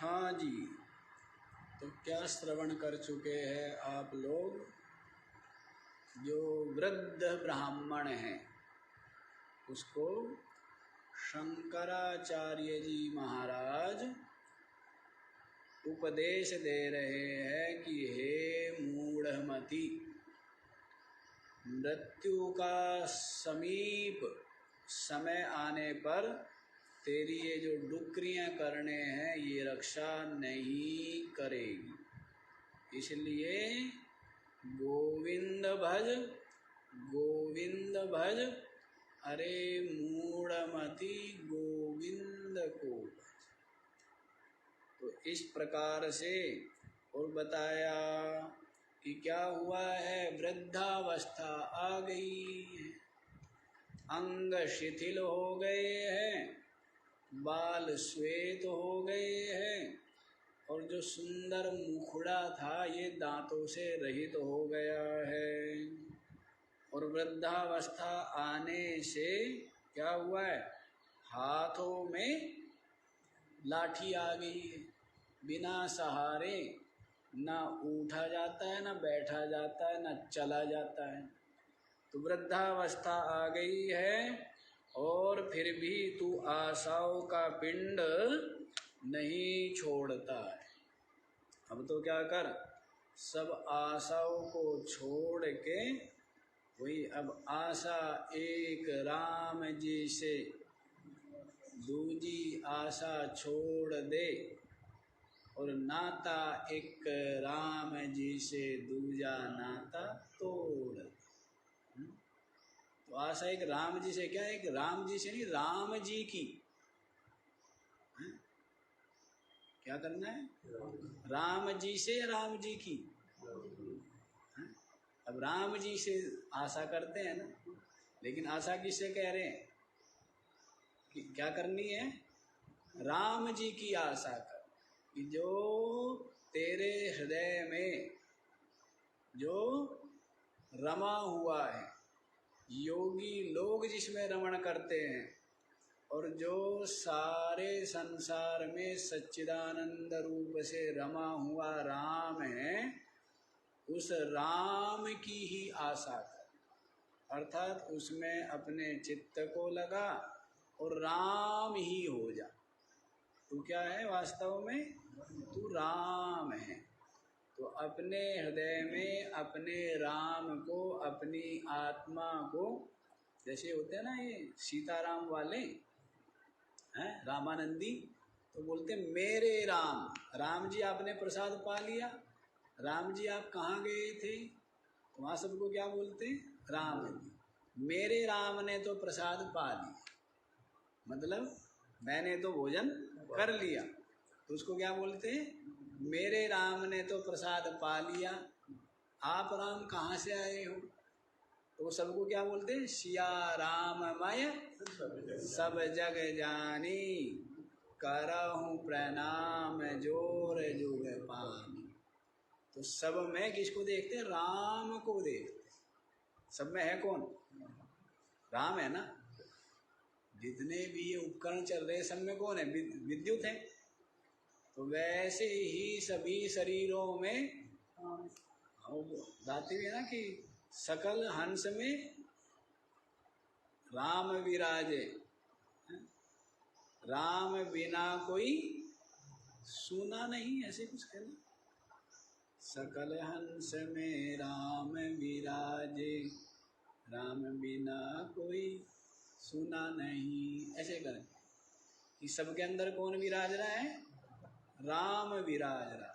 हाँ जी, तो क्या श्रवण कर चुके हैं आप लोग। जो वृद्ध ब्राह्मण हैं उसको शंकराचार्य जी महाराज उपदेश दे रहे हैं कि हे मूढ़मति, मृत्यु का समीप समय आने पर तेरी ये जो डुकरियां करने हैं ये रक्षा नहीं करेगी। इसलिए गोविंद भज, गोविंद भज, अरे मूढ़मति गोविंद को। तो इस प्रकार से और बताया कि क्या हुआ है, वृद्धावस्था आ गई है, अंग शिथिल हो गए हैं, बाल श्वेत हो गए हैं, और जो सुंदर मुखड़ा था ये दांतों से रहित हो गया है। और वृद्धावस्था आने से क्या हुआ है, हाथों में लाठी आ गई है, बिना सहारे ना उठा जाता है, ना बैठा जाता है, ना चला जाता है। तो वृद्धावस्था आ गई है और फिर भी तू आशाओं का पिंड नहीं छोड़ता है। अब तो क्या कर, सब आशाओं को छोड़ के वही अब आशा एक राम जी से, दूजी आशा छोड़ दे, और नाता एक राम जी से दूजा नाता तोड़। तो आशा एक राम जी से, क्या एक राम जी से नहीं, राम जी की। क्या करना है, राम जी से या राम जी की। अब राम जी से आशा करते हैं ना, लेकिन आशा किससे कह रहे हैं कि क्या करनी है, राम जी की आशा कर, कि जो तेरे हृदय में जो रमा हुआ है, योगी लोग जिसमें रमण करते हैं, और जो सारे संसार में सच्चिदानंद रूप से रमा हुआ राम है, उस राम की ही आशा कर, अर्थात उसमें अपने चित्त को लगा और राम ही हो जा। तू क्या है वास्तव में, तू राम है। तो अपने हृदय में अपने राम को, अपनी आत्मा को, जैसे होते हैं ना ये सीताराम वाले हैं, रामानंदी, तो बोलते मेरे राम। राम जी आपने प्रसाद पा लिया, राम जी आप कहाँ गए थे, तो वहाँ सबको क्या बोलते हैं, राम जी। मेरे राम ने तो प्रसाद पा लिया, मतलब मैंने तो भोजन कर लिया, तो उसको क्या बोलते हैं, मेरे राम ने तो प्रसाद पा लिया। आप राम कहाँ से आए हो, तो सबको क्या बोलते हैं, सिया राममय सब जग जानी, करहूँ प्रणाम जोर जुग पानी। तो सब में किसको देखते हैं, राम को देखते। सब में है कौन, राम है ना। जितने भी ये उपकरण चल रहे हैं सब में कौन है, विद्युत है। तो वैसे ही सभी शरीरों में बातें भी है ना कि सकल हंस में राम विराजे, राम बिना कोई सुना नहीं, ऐसे कुछ कहना। सकल हंस में राम विराजे, राम बिना कोई सुना नहीं, ऐसे करें कि सबके अंदर कौन विराज रहा है, राम विराज रहा।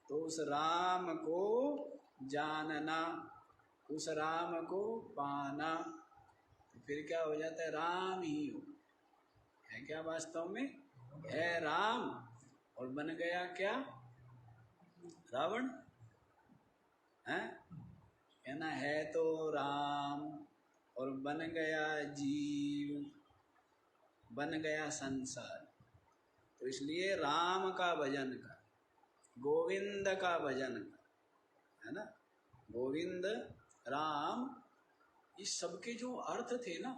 तो उस राम को जानना, उस राम को पाना, तो फिर क्या हो जाता है, राम ही हो है। क्या वास्तव में है राम, और बन गया क्या, रावण है। कहना है तो राम, और बन गया जीव, बन गया संसार। तो इसलिए राम का भजन कर, गोविंद का भजन कर, है ना। गोविंद राम, इस सबके जो अर्थ थे ना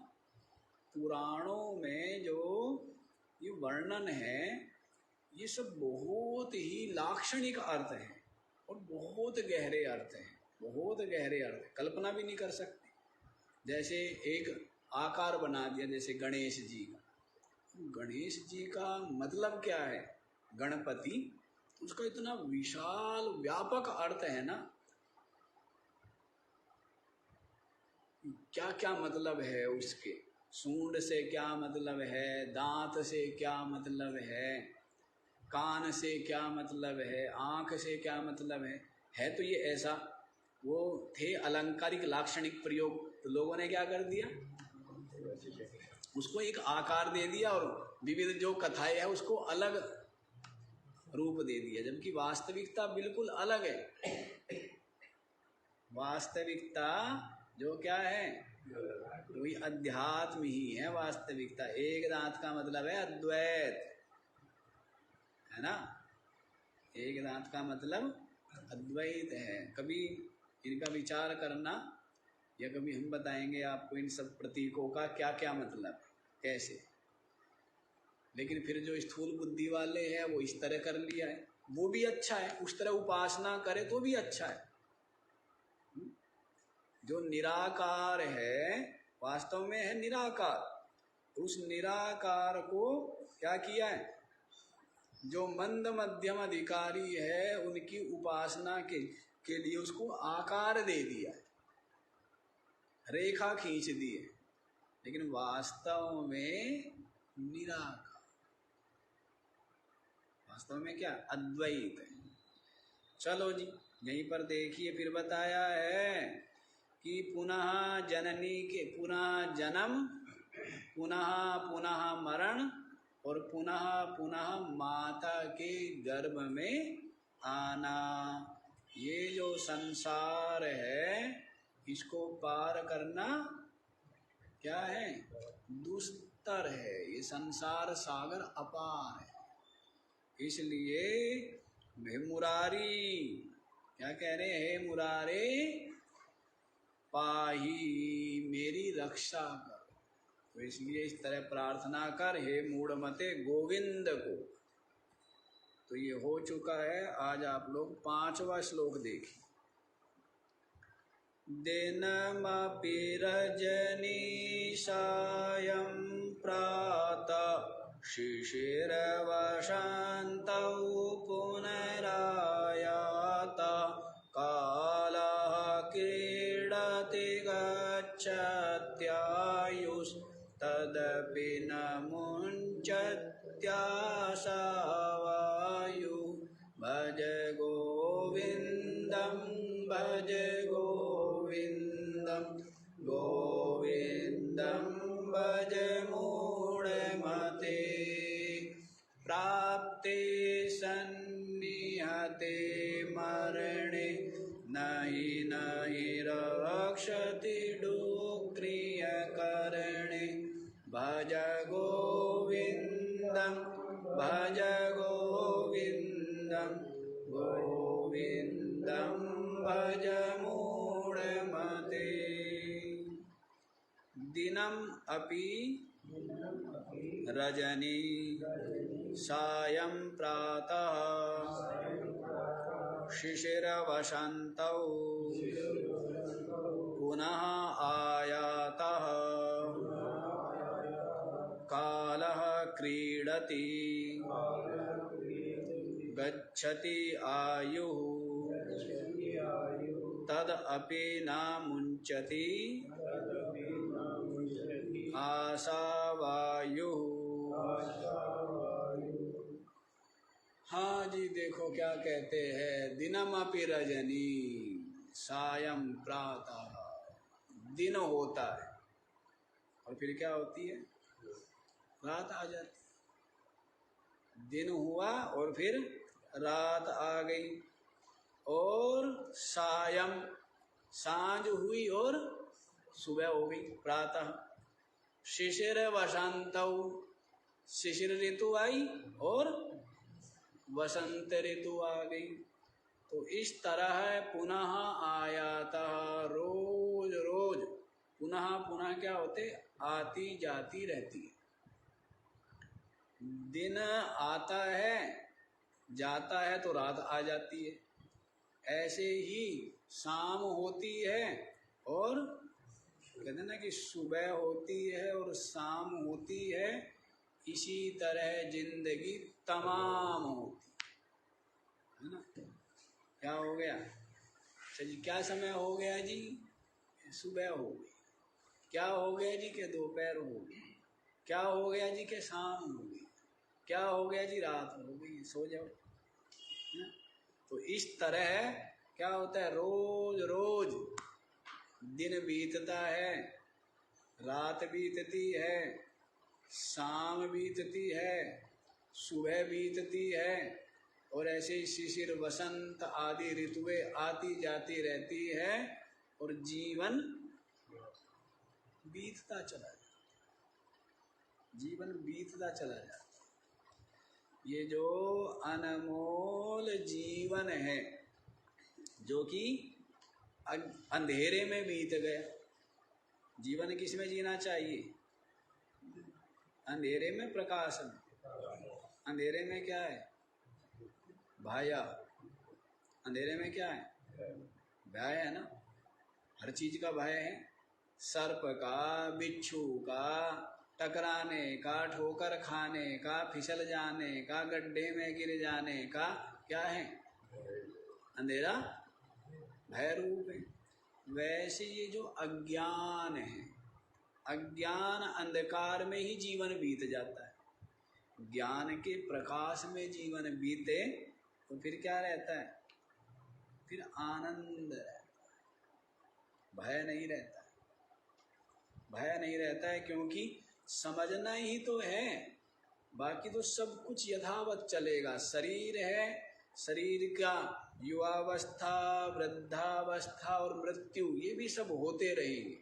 पुराणों में, जो ये वर्णन है ये सब बहुत ही लाक्षणिक अर्थ है और बहुत गहरे अर्थ हैं, बहुत गहरे अर्थ, कल्पना भी नहीं कर सकते। जैसे एक आकार बना दिया, जैसे गणेश जी का, गणेश जी का मतलब क्या है, गणपति, उसका इतना विशाल व्यापक अर्थ है ना, क्या क्या मतलब है उसके, सूंड से क्या मतलब है, दांत से क्या मतलब है, कान से क्या मतलब है, आंख से क्या मतलब है तो ये ऐसा। वो थे अलंकारिक लाक्षणिक प्रयोग, तो लोगों ने क्या कर दिया, उसको एक आकार दे दिया और विविध जो कथाएं है उसको अलग रूप दे दिया, जबकि वास्तविकता बिल्कुल अलग है। वास्तविकता जो क्या है, वही अध्यात्म ही है वास्तविकता। एक दांत का मतलब है अद्वैत, है ना, एक दांत का मतलब अद्वैत है। कभी इनका विचार करना, या कभी हम बताएंगे आपको इन सब प्रतीकों का क्या क्या मतलब कैसे। लेकिन फिर जो स्थूल बुद्धि वाले हैं वो इस तरह कर लिया है, वो भी अच्छा है, उस तरह उपासना करे तो भी अच्छा है। जो निराकार है वास्तव में है निराकार, तो उस निराकार को क्या किया है, जो मंद मध्यम अधिकारी है उनकी उपासना के लिए उसको आकार दे दिया है, रेखा खींच दी है, लेकिन वास्तव में निराकार, वास्तव में क्या अद्वैत है। चलो जी, यहीं पर देखिए फिर बताया है कि पुनः जननी के, पुनः जन्म, पुनः पुनः मरण और पुनः पुनः माता के गर्भ में आना। ये जो संसार है इसको पार करना क्या है, दुस्तर है। ये संसार सागर अपार है। इसलिए हे मुरारी, क्या कह रहे हैं, हे मुरारे पाही, मेरी रक्षा कर। तो इसलिए इस तरह प्रार्थना कर, हे मूढ़मते गोविंद को। तो ये हो चुका है। आज आप लोग 5वां श्लोक देखिए। दिनमपि रजनी सायं प्रातः शिशिरवसन्तौ पुनरायात कालः क्रीडति गच्छत्यायुस्तदपि न मुञ्चत्याशावायुः भज गोविन्दं भज गोविन्दं गोविन्दं भज मूढ़मते प्राप्ते सन्निहते मरणे नहि नहि रक्षति डुक्रियकरणे भज गोविन्दं भज गोविन्दं गोविन्दं भज मूढ़मते। दिनम अपि रजनी सायं प्रातः शिशिरवसन्तौ पुनः आयातः कालः क्रीडति गच्छति आयुः तदपि न मुञ्चति आशावायुः। हाँ जी, देखो क्या कहते हैं, दिनमपि रजनी सायं प्रातः, दिन होता है और फिर क्या होती है, रात आ जाती। दिन हुआ और फिर रात आ गई, और सायं सांझ हुई और सुबह हो गई, प्रातः। शिशिर वसंतौ, शिशिर ऋतु आई और वसंत ऋतु आ गई। तो इस तरह पुनः आयाता, रोज रोज पुनः पुनः क्या होते, आती जाती रहती है। दिन आता है जाता है तो रात आ जाती है, ऐसे ही शाम होती है और कहते हैं ना कि सुबह होती है और शाम होती है, इसी तरह जिंदगी तमाम होती है ना। क्या हो गया? अच्छा जी, क्या समय हो गया जी? सुबह हो गई। क्या हो गया जी? के दोपहर हो गई। क्या हो गया जी? के शाम हो गई। क्या हो गया जी? रात हो गई, सो जाओ। तो इस तरह क्या होता है, रोज रोज दिन बीतता है, रात बीतती है, शाम बीतती है, सुबह बीतती है, और ऐसे शिशिर वसंत आदि ऋतुएं आती जाती रहती है और जीवन बीतता चला जाता, जीवन बीतता चला जाता। ये जो अनमोल जीवन है जो कि अंधेरे में बीत गया, जीवन किस में जीना चाहिए? अंधेरे में, प्रकाश में। अंधेरे में क्या है? भाया। अंधेरे में क्या है? भय है ना, हर चीज का भय है। सर्प का, बिच्छू का, टकराने का, ठोकर खाने का, फिसल जाने का, गड्ढे में गिर जाने का क्या है? अंधेरा भय रूप है। वैसे ये जो अज्ञान है, अज्ञान अंधकार में ही जीवन बीत जाता है। ज्ञान के प्रकाश में जीवन बीते तो फिर क्या रहता है? फिर आनंद रहता है, भय नहीं रहता है। भय नहीं रहता है क्योंकि समझना ही तो है, बाकी तो सब कुछ यथावत चलेगा। शरीर है, शरीर का युवावस्था, वृद्धावस्था और मृत्यु, ये भी सब होते रहेंगे,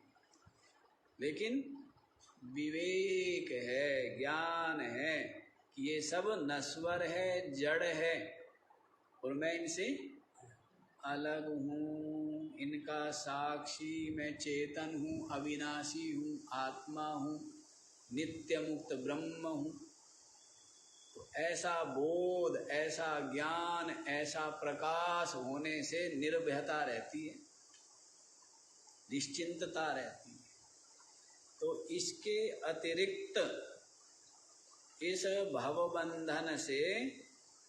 लेकिन विवेक है, ज्ञान है कि ये सब नश्वर है, जड़ है और मैं इनसे अलग हूँ, इनका साक्षी मैं चेतन हूँ, अविनाशी हूँ, आत्मा हूँ, नित्य मुक्त ब्रह्म हूँ। तो ऐसा बोध, ऐसा ज्ञान, ऐसा प्रकाश होने से निर्भयता रहती है, निश्चिंतता रहती है। तो इसके अतिरिक्त इस भवबंधन से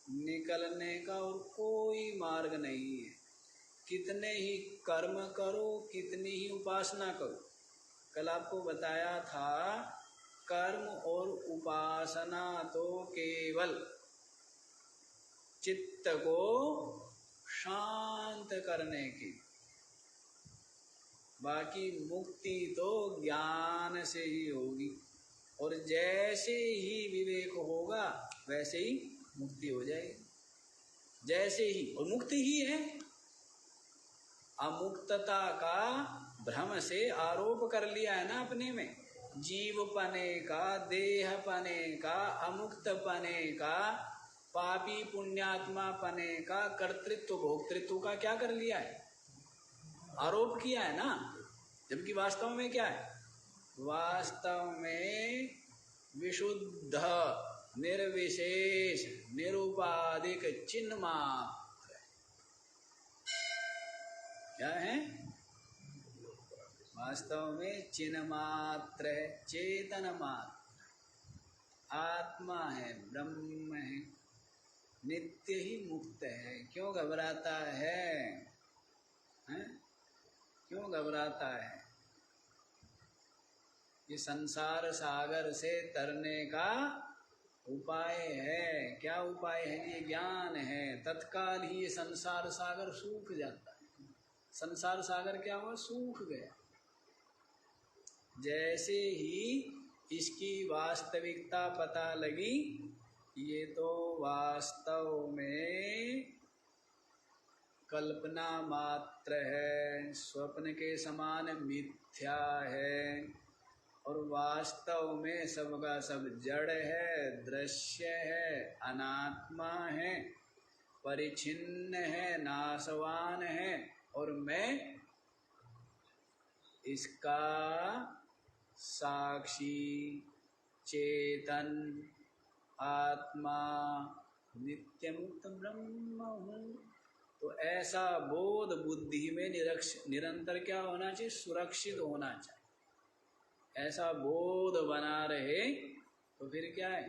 निकलने का और कोई मार्ग नहीं है। कितने ही कर्म करो, कितनी ही उपासना करो, कल आपको बताया था कर्म और उपासना तो केवल चित्त को शांत करने की, बाकी मुक्ति तो ज्ञान से ही होगी। और जैसे ही विवेक होगा वैसे ही मुक्ति हो जाएगी, जैसे ही। और मुक्ति ही है। अमुक्तता का भ्रम से आरोप कर लिया है ना अपने में, जीव पने का, देह पने का, अमुक्त पने का, पापी पुण्यात्मा पने का, कर्तृत्व भोक्तृत्व का क्या कर लिया है? आरोप किया है ना। जबकि वास्तव में क्या है? वास्तव में विशुद्ध, निर्विशेष, निरुपाधिक चिन्ह मात्र क्या है? वास्तव में चिन्ह मात्र है, चेतन मात्र, आत्मा है, ब्रह्म है, नित्य ही मुक्त है। क्यों घबराता है? क्यों घबराता है? ये संसार सागर से तरने का उपाय है। क्या उपाय है? ये ज्ञान है। तत्काल ही ये संसार सागर सूख जाता है। संसार सागर क्या हुआ? सूख गया। जैसे ही इसकी वास्तविकता पता लगी, ये तो वास्तव में कल्पना मात्र है, स्वप्न के समान मिथ्या है, और वास्तव में सबका सब जड़ है, दृश्य है, अनात्मा है, परिच्छिन्न है, नाशवान है, और मैं इसका साक्षी, चेतन, आत्मा नित्य मुक्त ब्रह्म हूँ। तो ऐसा बोध बुद्धि में निरंतर क्या होना चाहिए? सुरक्षित होना चाहिए। ऐसा बोध बना रहे तो फिर क्या है?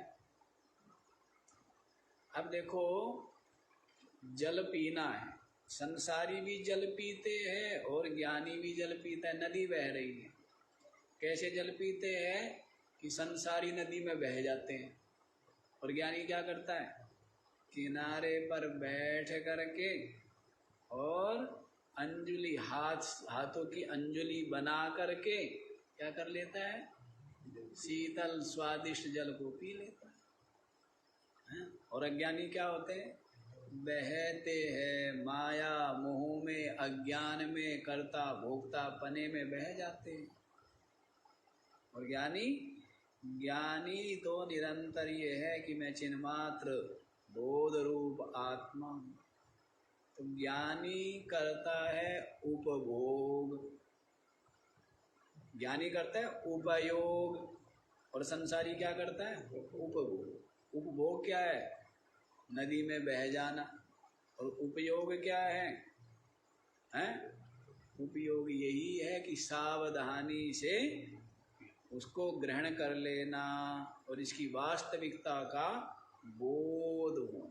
अब देखो, जल पीना है, संसारी भी जल पीते हैं और ज्ञानी भी जल पीता है। नदी बह रही है, कैसे जल पीते हैं कि संसारी नदी में बह जाते हैं, और ज्ञानी क्या करता है? किनारे पर बैठ करके और अंजुलि हाथों की अंजुलि बना करके क्या कर लेता है? शीतल स्वादिष्ट जल को पी लेता है। और अज्ञानी क्या होते हैं? बहते हैं, माया मोह में, अज्ञान में, कर्ता भोक्ता पने में बह जाते हैं। और ज्ञानी तो निरंतर ये है कि मैं चिन्मात्र बोध रूप आत्मा हूँ। तो ज्ञानी करता है उपभोग, ज्ञानी करता है उपयोग, और संसारी क्या करता है? उपभोग। उपभोग क्या है? नदी में बह जाना। और उपयोग क्या है? उपयोग यही है कि सावधानी से उसको ग्रहण कर लेना और इसकी वास्तविकता का बोध हो,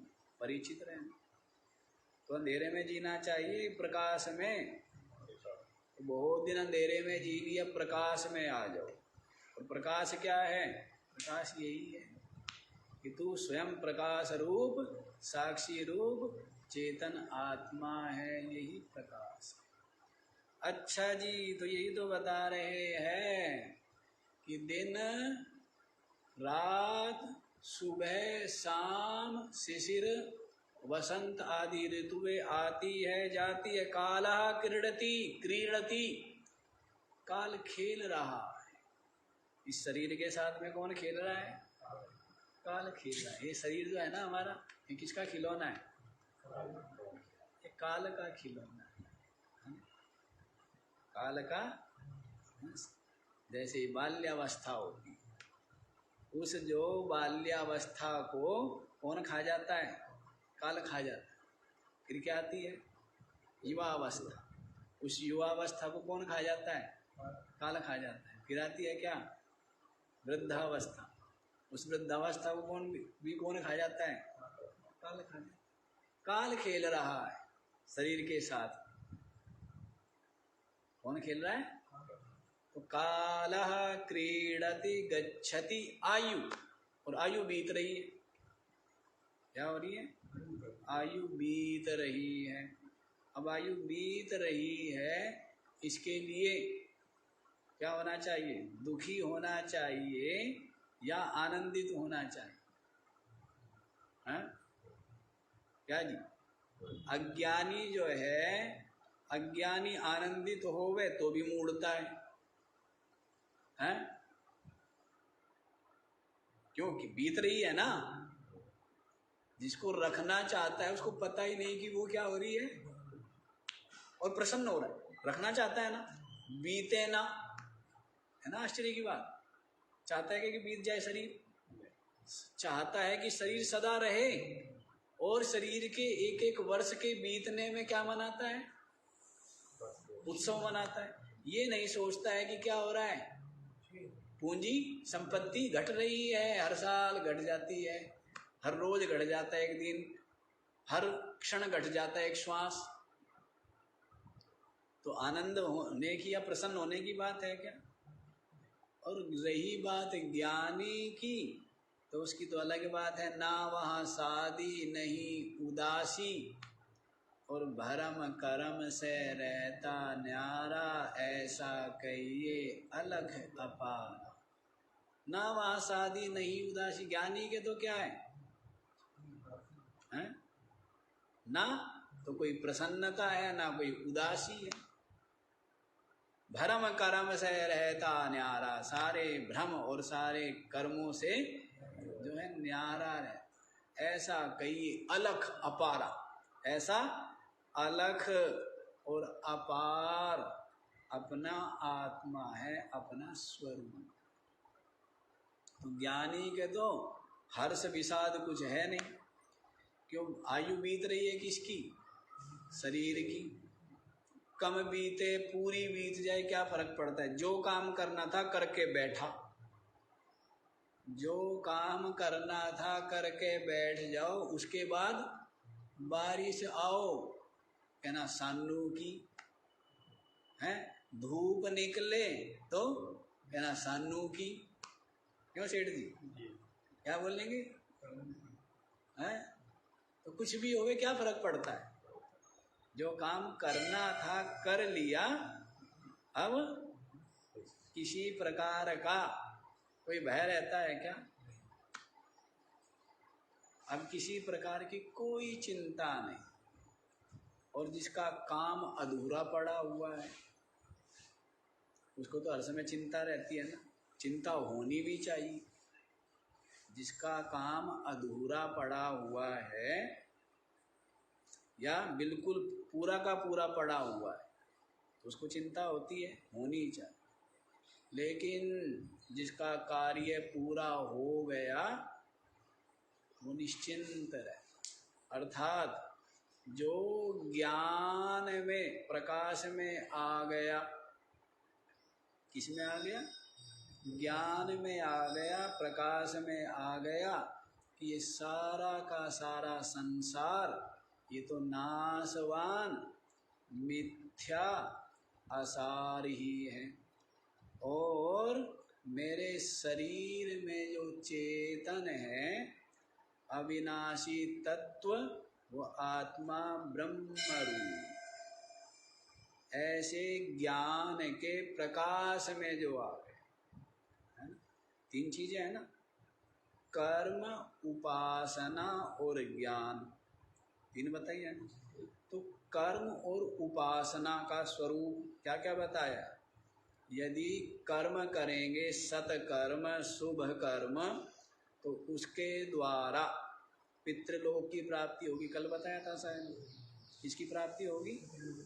परिचित रहना। तो अंधेरे में जीना चाहिए, प्रकाश में। तो बहुत दिन अंधेरे में जी लिया, प्रकाश में आ जाओ। और प्रकाश क्या है? प्रकाश यही है कि तू स्वयं प्रकाश रूप, साक्षी रूप चेतन आत्मा है, यही प्रकाश है। अच्छा जी, तो यही तो बता रहे हैं कि दिन रात, सुबह शाम, शिशिर वसंत आदि ऋतुएं आती है जाती है। कालः क्रीडति, काल खेल रहा है। इस शरीर के साथ में कौन खेल रहा है? काल खेल रहा है। ये शरीर जो है ना हमारा, ये किसका खिलौना है? ये काल का खिलौना है। काल का, जैसे बाल्यावस्था होती, उस जो बाल्यावस्था को कौन खा जाता है? काल खा जाता है। फिर क्या आती है? युवावस्था। उस युवावस्था को कौन खा जाता है? काल खा जाता है। फिर आती है क्या? वृद्धावस्था। उस वृद्धावस्था को कौन खा जाता है? काल खा जाता है। काल खेल रहा है शरीर के साथ। कौन खेल रहा है? तो कालः क्रीडति गच्छति आयु, और आयु बीत रही है। क्या हो रही है? आयु बीत रही है। अब आयु बीत रही है, इसके लिए क्या होना चाहिए? दुखी होना चाहिए या आनंदित होना चाहिए? हाँ? क्या जी? अज्ञानी जो है, अज्ञानी आनंदित होवे तो भी मूढ़ता है। हैं? क्योंकि बीत रही है ना। जिसको रखना चाहता है उसको पता ही नहीं कि वो क्या हो रही है, और प्रसन्न हो रहा है। रखना चाहता है ना, बीते ना, है ना। आश्चर्य की बात। चाहता है कि बीत जाए शरीर, चाहता है कि शरीर सदा रहे, और शरीर के एक एक वर्ष के बीतने में क्या मनाता है? उत्सव मनाता है। ये नहीं सोचता है कि क्या हो रहा है? पूंजी संपत्ति घट रही है, हर साल घट जाती है, हर रोज घट जाता है, एक दिन, हर क्षण घट जाता है, एक श्वास। तो आनंद होने की या प्रसन्न होने की बात है क्या? और रही बात ज्ञानी की, तो उसकी तो अलग बात है। ना वहाँ शादी नहीं उदासी, और भरम करम से रहता न्यारा, ऐसा कहिए अलख अपार। ना वहाँ शादी नहीं उदासी। ज्ञानी के तो क्या है? ना तो कोई प्रसन्नता है, ना कोई उदासी है। भरम कर्म से रहता न्यारा, सारे भ्रम और सारे कर्मों से जो है न्यारा है। ऐसा कई अलख अपारा, ऐसा अलख और अपार अपना आत्मा है, अपना स्वरूप। तो ज्ञानी के तो हर्ष विषाद कुछ है नहीं। क्यों? आयु बीत रही है किसकी? शरीर की। कम बीते पूरी बीत जाए क्या फर्क पड़ता है? जो काम करना था करके बैठा, जो काम करना था करके बैठ जाओ, उसके बाद बारिश आओ कहना सानू की है, धूप निकले तो कहना सानू की। क्यों सेठ जी, क्या बोलेंगे? हैं? तो कुछ भी होवे क्या फर्क पड़ता है? जो काम करना था कर लिया, अब किसी प्रकार का कोई भय रहता है क्या? अब किसी प्रकार की कोई चिंता नहीं। और जिसका काम अधूरा पड़ा हुआ है उसको तो हर समय चिंता रहती है ना, चिंता होनी भी चाहिए। जिसका काम अधूरा पड़ा हुआ है या बिल्कुल पूरा का पूरा पड़ा हुआ है तो उसको चिंता होती है, होनी चाहिए। लेकिन जिसका कार्य पूरा हो गया वो निश्चिंत रहे। अर्थात जो ज्ञान में प्रकाश में आ गया, किस में आ गया? ज्ञान में आ गया, प्रकाश में आ गया कि ये सारा का सारा संसार ये तो नाशवान मिथ्या आसार ही है। और मेरे शरीर में जो चेतन है अविनाशी तत्व वो आत्मा ब्रह्म रूप, ऐसे ज्ञान के प्रकाश में जो आ गए है ना। तीन चीजें है ना, कर्म, उपासना और ज्ञान, तीन बताइए ना। तो कर्म और उपासना का स्वरूप क्या क्या बताया? यदि कर्म करेंगे सत्कर्म शुभ कर्म तो उसके द्वारा पितृलोक की प्राप्ति होगी। कल बताया था शायद, इसकी प्राप्ति होगी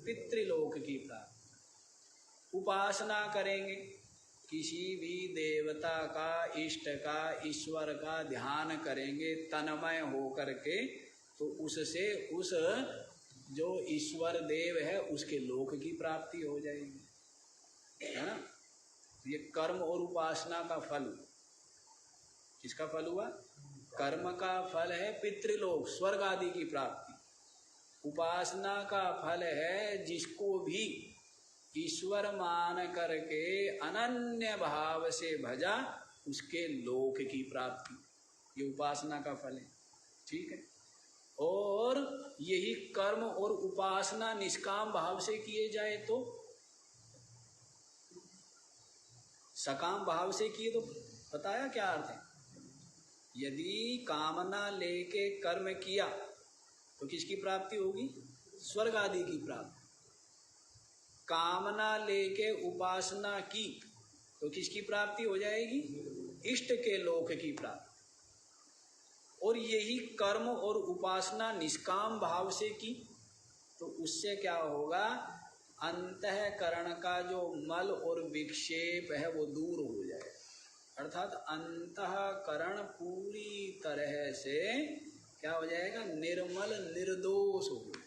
पितृलोक की प्राप्ति। उपासना करेंगे, किसी भी देवता का, इष्ट का, ईश्वर का ध्यान करेंगे तन्मय हो करके तो उससे उस जो ईश्वर देव है उसके लोक की प्राप्ति हो जाएगी, है ना। ये कर्म और उपासना का फल, किसका फल हुआ? कर्म का फल है पितृलोक स्वर्ग आदि की प्राप्ति। उपासना का फल है जिसको भी ईश्वर मान करके अनन्य भाव से भजा उसके लोक की प्राप्ति, ये उपासना का फल है। ठीक है। और यही कर्म और उपासना निष्काम भाव से किए जाए तो, सकाम भाव से किए तो बताया क्या अर्थ है? यदि कामना लेके कर्म किया तो किसकी प्राप्ति होगी? स्वर्ग आदि की प्राप्ति। कामना लेके उपासना की तो किसकी प्राप्ति हो जाएगी? इष्ट के लोक की प्राप्ति। और यही कर्म और उपासना निष्काम भाव से की तो उससे क्या होगा? अंतःकरण का जो मल और विक्षेप है वो दूर हो जाए, अर्थात अंतःकरण पूरी तरह से क्या हो जाएगा? निर्मल निर्दोष हो जाएगा।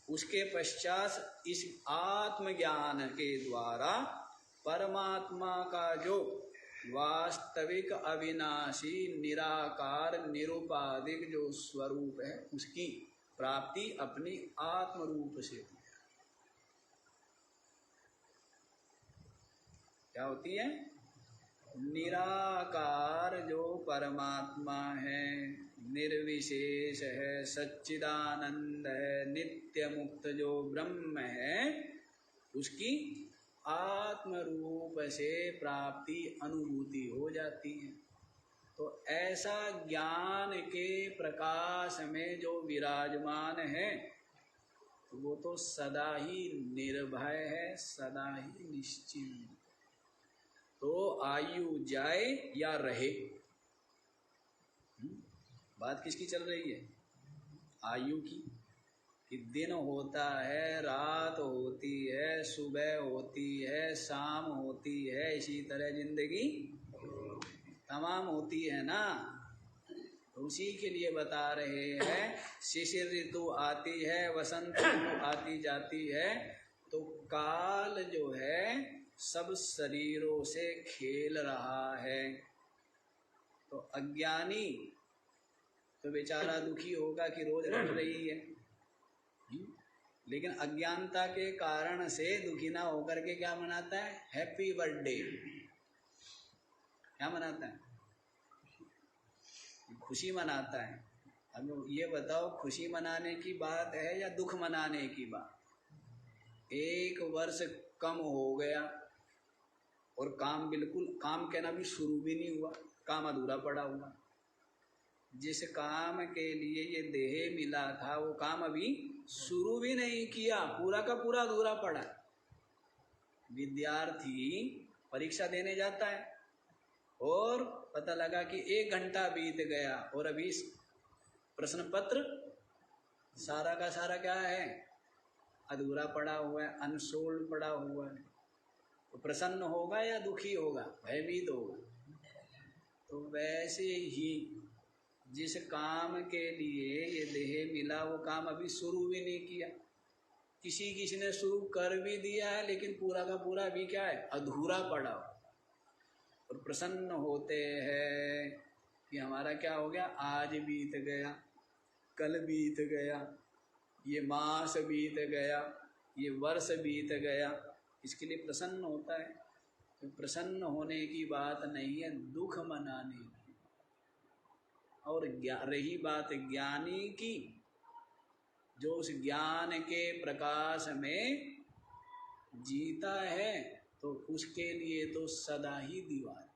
उसके पश्चात इस आत्मज्ञान के द्वारा परमात्मा का जो वास्तविक अविनाशी निराकार निरुपाधिक जो स्वरूप है उसकी प्राप्ति अपनी आत्म रूप से होती है। क्या होती है? निराकार जो परमात्मा है, निर्विशेष है, सच्चिदानंद है, नित्य मुक्त जो ब्रह्म है उसकी आत्म रूप से प्राप्ति अनुभूति हो जाती है। तो ऐसा ज्ञान के प्रकाश में जो विराजमान है वो तो सदा ही निर्भय है, सदा ही निश्चिंत। तो आयु जाए या रहे, बात किसकी चल रही है? आयु की। कि दिन होता है, रात होती है, सुबह होती है, शाम होती है, इसी तरह जिंदगी तमाम होती है ना, उसी के लिए बता रहे हैं। शिशिर ऋतु आती है, वसंत ऋतु आती जाती है, तो काल जो है सब शरीरों से खेल रहा है। तो अज्ञानी तो बेचारा दुखी होगा कि रोज रट रही है, लेकिन अज्ञानता के कारण से दुखी ना होकर के क्या मनाता है? Happy birthday. क्या मनाता है? खुशी मनाता है। अब ये बताओ, खुशी मनाने की बात है या दुख मनाने की बात? 1 वर्ष कम हो गया और काम बिल्कुल, काम कहना भी शुरू भी नहीं हुआ, काम अधूरा पड़ा हुआ। जिस काम के लिए ये देह मिला था वो काम अभी शुरू भी नहीं किया, पूरा का पूरा अधूरा पड़ा। विद्यार्थी परीक्षा देने जाता है और पता लगा कि 1 घंटा बीत गया और अभी प्रश्न पत्र सारा का सारा क्या है? अधूरा पड़ा हुआ है, अनसोल्ड पड़ा हुआ है। तो प्रसन्न होगा या दुखी होगा? भयभीत होगा। तो वैसे ही जिस काम के लिए ये देह मिला वो काम अभी शुरू भी नहीं किया, किसी ने शुरू कर भी दिया है लेकिन पूरा का पूरा अभी क्या है? अधूरा पड़ा। और प्रसन्न होते हैं कि हमारा क्या हो गया? आज बीत गया, कल बीत गया, ये मास बीत गया, ये वर्ष बीत गया, इसके लिए प्रसन्न होता है। तो प्रसन्न होने की बात नहीं है, दुख मनाने की। और रही बात ज्ञानी की, जो उस ज्ञान के प्रकाश में जीता है तो उसके लिए तो सदा ही दीवार।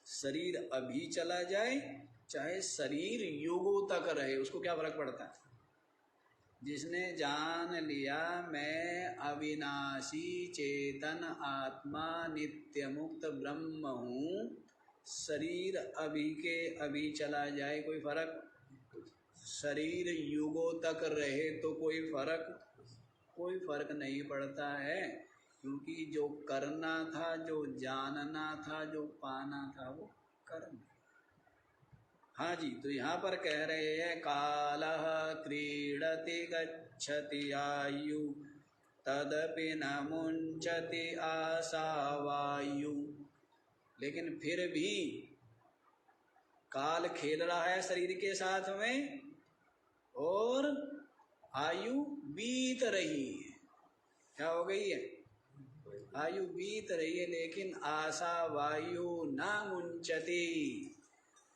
शरीर अभी चला जाए चाहे शरीर युगों तक रहे, उसको क्या फर्क पड़ता है? जिसने जान लिया मैं अविनाशी चेतन आत्मा नित्य मुक्त ब्रह्म हूँ, शरीर अभी के अभी चला जाए कोई फर्क? शरीर युगों तक रहे तो कोई फर्क नहीं पड़ता है, क्योंकि जो करना था, जो जानना था, जो पाना था वो कर। हाँ जी, तो यहाँ पर कह रहे हैं कालः क्रीडति गच्छति आयु तदपि न मुंचति आशावायु। लेकिन फिर भी काल खेल रहा है शरीर के साथ में और आयु बीत रही है। क्या हो गई है? आयु बीत रही है, लेकिन आशा वायु न मुंचती।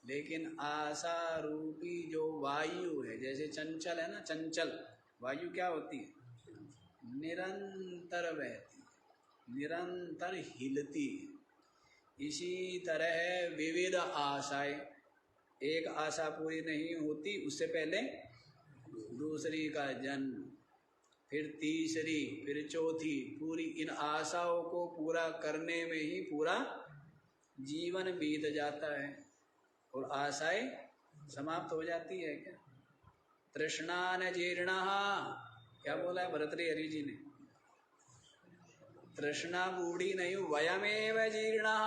लेकिन आशा रूपी जो वायु है, जैसे चंचल है ना, चंचल वायु क्या होती है? निरंतर बहती, निरंतर हिलती। इसी तरह विविध आशाएं, एक आशा पूरी नहीं होती उससे पहले दूसरी का जन्म, फिर तीसरी, फिर चौथी, पूरी इन आशाओं को पूरा करने में ही पूरा जीवन बीत जाता है और आशाएं समाप्त हो जाती है। क्या तृष्णा न जीर्णा, क्या बोला है भरतरी हरि जी ने? तृष्णा बूढ़ी नहीं, वयमेव जीर्णा।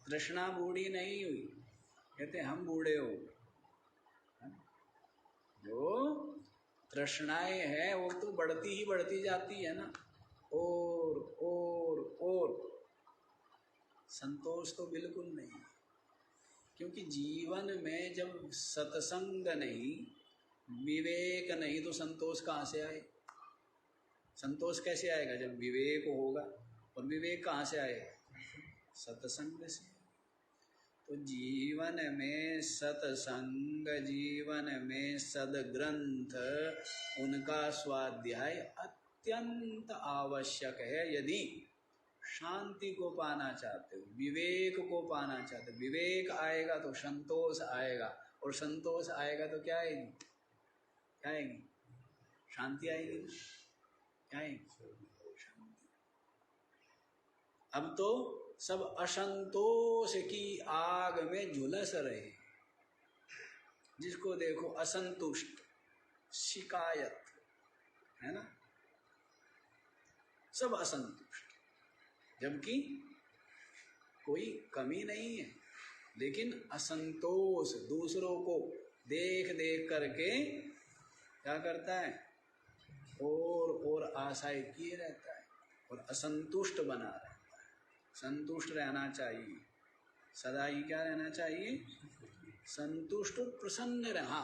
तृष्णा बूढ़ी नहीं हुई, कहते हम बूढ़े हो। जो तृष्णाएं है वो तो बढ़ती ही बढ़ती जाती है ना, और संतोष तो बिल्कुल नहीं। क्योंकि जीवन में जब सत्संग नहीं, विवेक नहीं, तो संतोष कहाँ से आए? संतोष कैसे आएगा? जब विवेक होगा। और विवेक कहाँ से आएगा? सत्संग से। तो जीवन में सत्संग, जीवन में सद्ग्रंथ, उनका स्वाध्याय अत्यंत आवश्यक है। यदि शांति को पाना चाहते हो, विवेक को पाना चाहते हो, विवेक आएगा तो संतोष आएगा, और संतोष आएगा तो क्या आएगी? क्या आएगी? शांति आएगी। क्या आएगी? शांति। अब तो सब असंतोष की आग में झुलस रहे, जिसको देखो असंतुष्ट, शिकायत, है ना, सब असंतुष्ट। जबकि कोई कमी नहीं है, लेकिन असंतोष दूसरों को देख देख करके क्या करता है, और आशाएं किए रहता है और असंतुष्ट बना रहता है। संतुष्ट रहना चाहिए, सदा ही क्या रहना चाहिए, संतुष्ट और प्रसन्न रहा।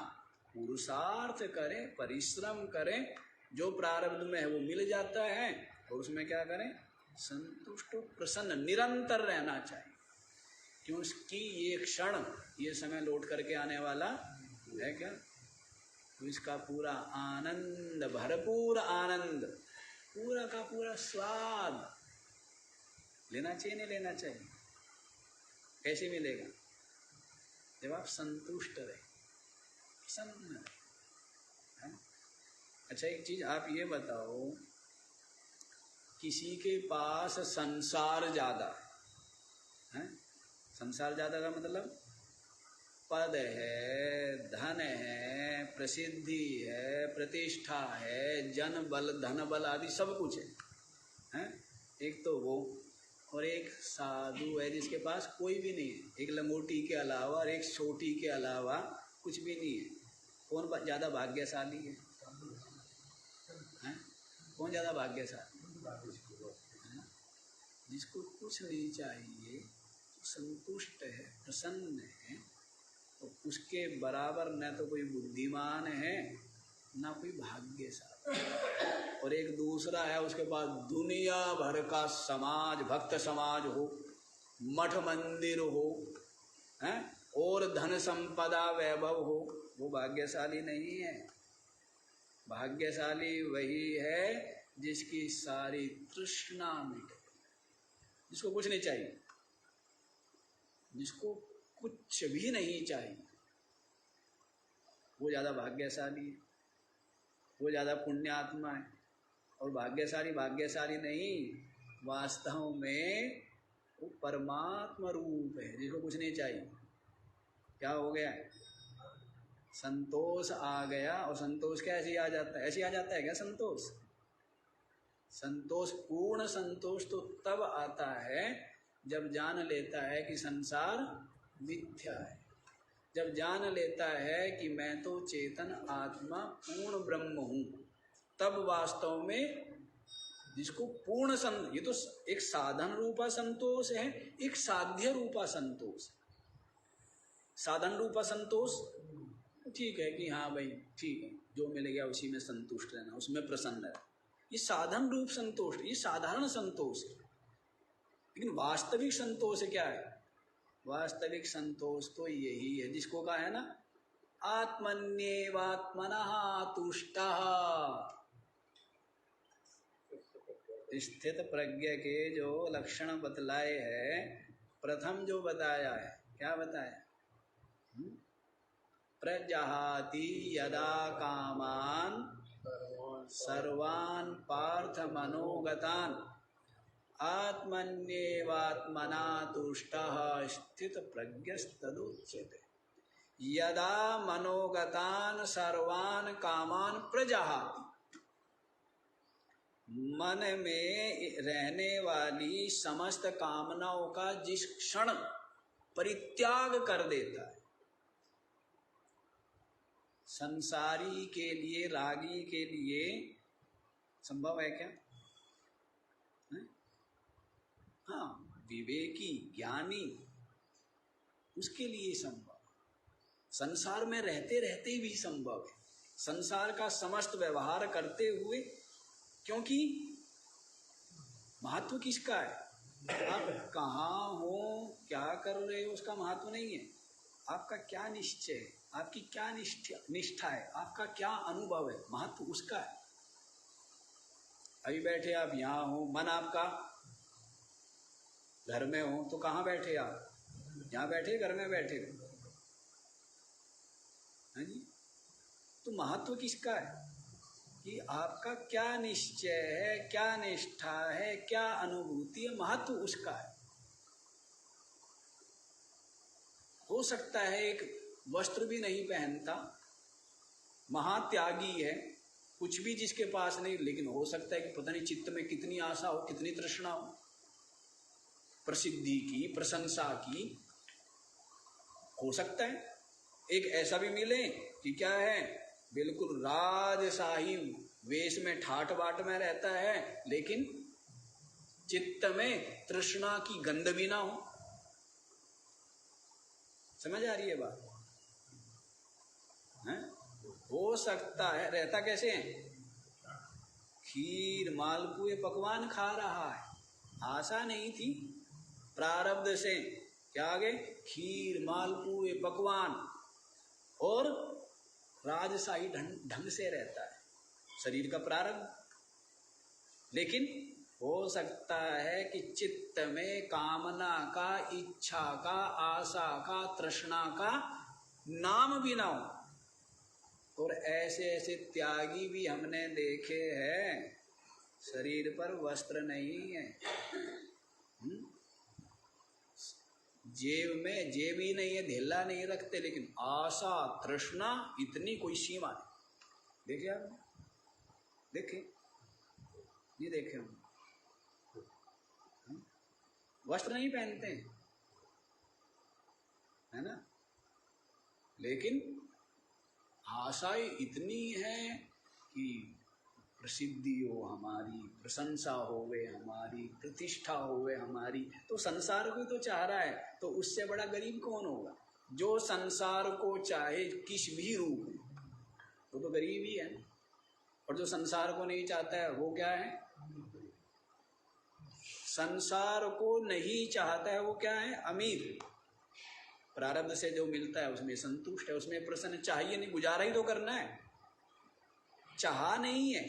पुरुषार्थ करें, परिश्रम करें, जो प्रारब्ध में है वो मिल जाता है, और उसमें क्या करें, संतुष्ट और प्रसन्न निरंतर रहना चाहिए। क्योंकि ये क्षण, ये समय लौट करके आने वाला है क्या, तो इसका पूरा आनंद, भरपूर आनंद, पूरा का पूरा स्वाद लेना चाहिए, नहीं लेना चाहिए? कैसे मिलेगा? जब आप संतुष्ट रहे, प्रसन्न रहे। अच्छा एक चीज आप ये बताओ, किसी के पास संसार ज्यादा है, संसार ज्यादा का मतलब पद है, धन है, प्रसिद्धि है, प्रतिष्ठा है, जन बल, धन बल आदि सब कुछ है? एक तो वो, और एक साधु है जिसके पास कोई भी नहीं है, एक लंगोटी के अलावा और एक छोटी के अलावा कुछ भी नहीं है। कौन ज़्यादा भाग्यशाली है? कौन ज़्यादा भाग्यशाली? जिसको कुछ नहीं चाहिए, संतुष्ट है, प्रसन्न है, तो उसके बराबर न तो कोई बुद्धिमान है ना कोई भाग्यशाली। और एक दूसरा है, उसके पास दुनिया भर का समाज, भक्त समाज हो, मठ मंदिर हो, हैं, और धन संपदा वैभव हो, वो भाग्यशाली नहीं है। भाग्यशाली वही है जिसकी सारी तृष्णा मिटे, जिसको कुछ नहीं चाहिए, जिसको कुछ भी नहीं चाहिए, वो ज़्यादा भाग्यशाली है, वो ज़्यादा पुण्यात्मा है। और भाग्यशाली नहीं, वास्तव में वो परमात्मा रूप है, जिसको कुछ नहीं चाहिए। क्या हो गया? संतोष आ गया। और संतोष कैसे आ जाता है? ऐसे आ जाता है क्या संतोष? संतोष, पूर्ण संतोष तो तब आता है जब जान लेता है कि संसार मिथ्या है, जब जान लेता है कि मैं तो चेतन आत्मा पूर्ण ब्रह्म हूँ, तब वास्तव में जिसको पूर्ण ये तो एक साधन रूपा संतोष है, एक साध्य रूपा संतोष। साधन रूपा संतोष ठीक है कि हाँ भाई ठीक है, जो मिल गया उसी में संतुष्ट रहना, उसमें प्रसन्न रहना। ये साधन रूप संतोष, ये साधारण संतोष है। लेकिन वास्तविक संतोष क्या है? वास्तविक संतोष तो यही है जिसको कहा है ना, आत्मन्येवात्मनः तुष्टः। स्थित प्रज्ञ के जो लक्षण बतलाए हैं, प्रथम जो बताया है, क्या बताया? प्रजहाति यदा कामान सर्वान् पार्थ मनोगतान् आत्मन्येवात्मना तुष्टः स्थित प्रज्ञस्तदुच्यते। यदा मनोगतान् सर्वान् कामान् प्रजहाति, मन में रहने वाली समस्त कामनाओं का जिस क्षण परित्याग कर देता है, संसारी के लिए, रागी के लिए संभव है क्या? हाँ, विवेकी ज्ञानी उसके लिए संभव, संसार में रहते रहते भी संभव है, संसार का समस्त व्यवहार करते हुए। क्योंकि महत्व किसका है? आप कहाँ हो, क्या कर रहे हो, उसका महत्व नहीं है। आपका क्या निश्चय है, आपकी क्या निष्ठा है, आपका क्या अनुभव है, महत्व उसका है। अभी बैठे आप यहाँ हो, मन आपका घर में हो, तो कहाँ बैठे आप? यहाँ बैठे, घर में बैठे हो, है जी? तो महत्व किसका है कि आपका क्या निश्चय है, क्या निष्ठा है, क्या अनुभूति है, महत्व उसका है। हो सकता है एक वस्त्र भी नहीं पहनता, महात्यागी है, कुछ भी जिसके पास नहीं, लेकिन हो सकता है कि पता नहीं चित्त में कितनी आशा हो, कितनी तृष्णा हो, प्रसिद्धि की, प्रशंसा की, हो सकता है। एक ऐसा भी मिले कि क्या है, बिल्कुल राजशाही वेश में ठाट बाट में रहता है, लेकिन चित्त में तृष्णा की गंध भी ना हो। समझ आ रही है बात? है? हो सकता है। रहता कैसे है? खीर मालपुए पकवान खा रहा है, आशा नहीं थी, प्रारब्ध से क्या आगे, खीर मालपुए पकवान, और राजशाही ढंग से रहता है, शरीर का प्रारब्ध। लेकिन हो सकता है कि चित्त में कामना का, इच्छा का, आशा का, तृष्णा का नाम भी ना हो। और ऐसे ऐसे त्यागी भी हमने देखे हैं, शरीर पर वस्त्र नहीं है, जेब में जेब ही नहीं है, ढेला नहीं रखते, लेकिन आशा तृष्णा इतनी कोई सीमा नहीं। देखे आप? देखे? ये देखे हम? वस्त्र नहीं पहनते हैं, है ना, लेकिन आशा इतनी है कि प्रसिद्धि हो हमारी, प्रशंसा होवे हमारी, प्रतिष्ठा होवे हमारी। तो संसार को तो चाह रहा है, तो उससे बड़ा गरीब कौन होगा? जो संसार को चाहे किस भी रूप में, वो तो गरीब ही है। और जो संसार को नहीं चाहता है वो क्या है? संसार को नहीं चाहता है वो क्या है? अमीर। प्रारब्ध से जो मिलता है उसमें संतुष्ट है, उसमें प्रसन्न। चाहिए नहीं, गुजारा ही तो करना है, चाह नहीं है,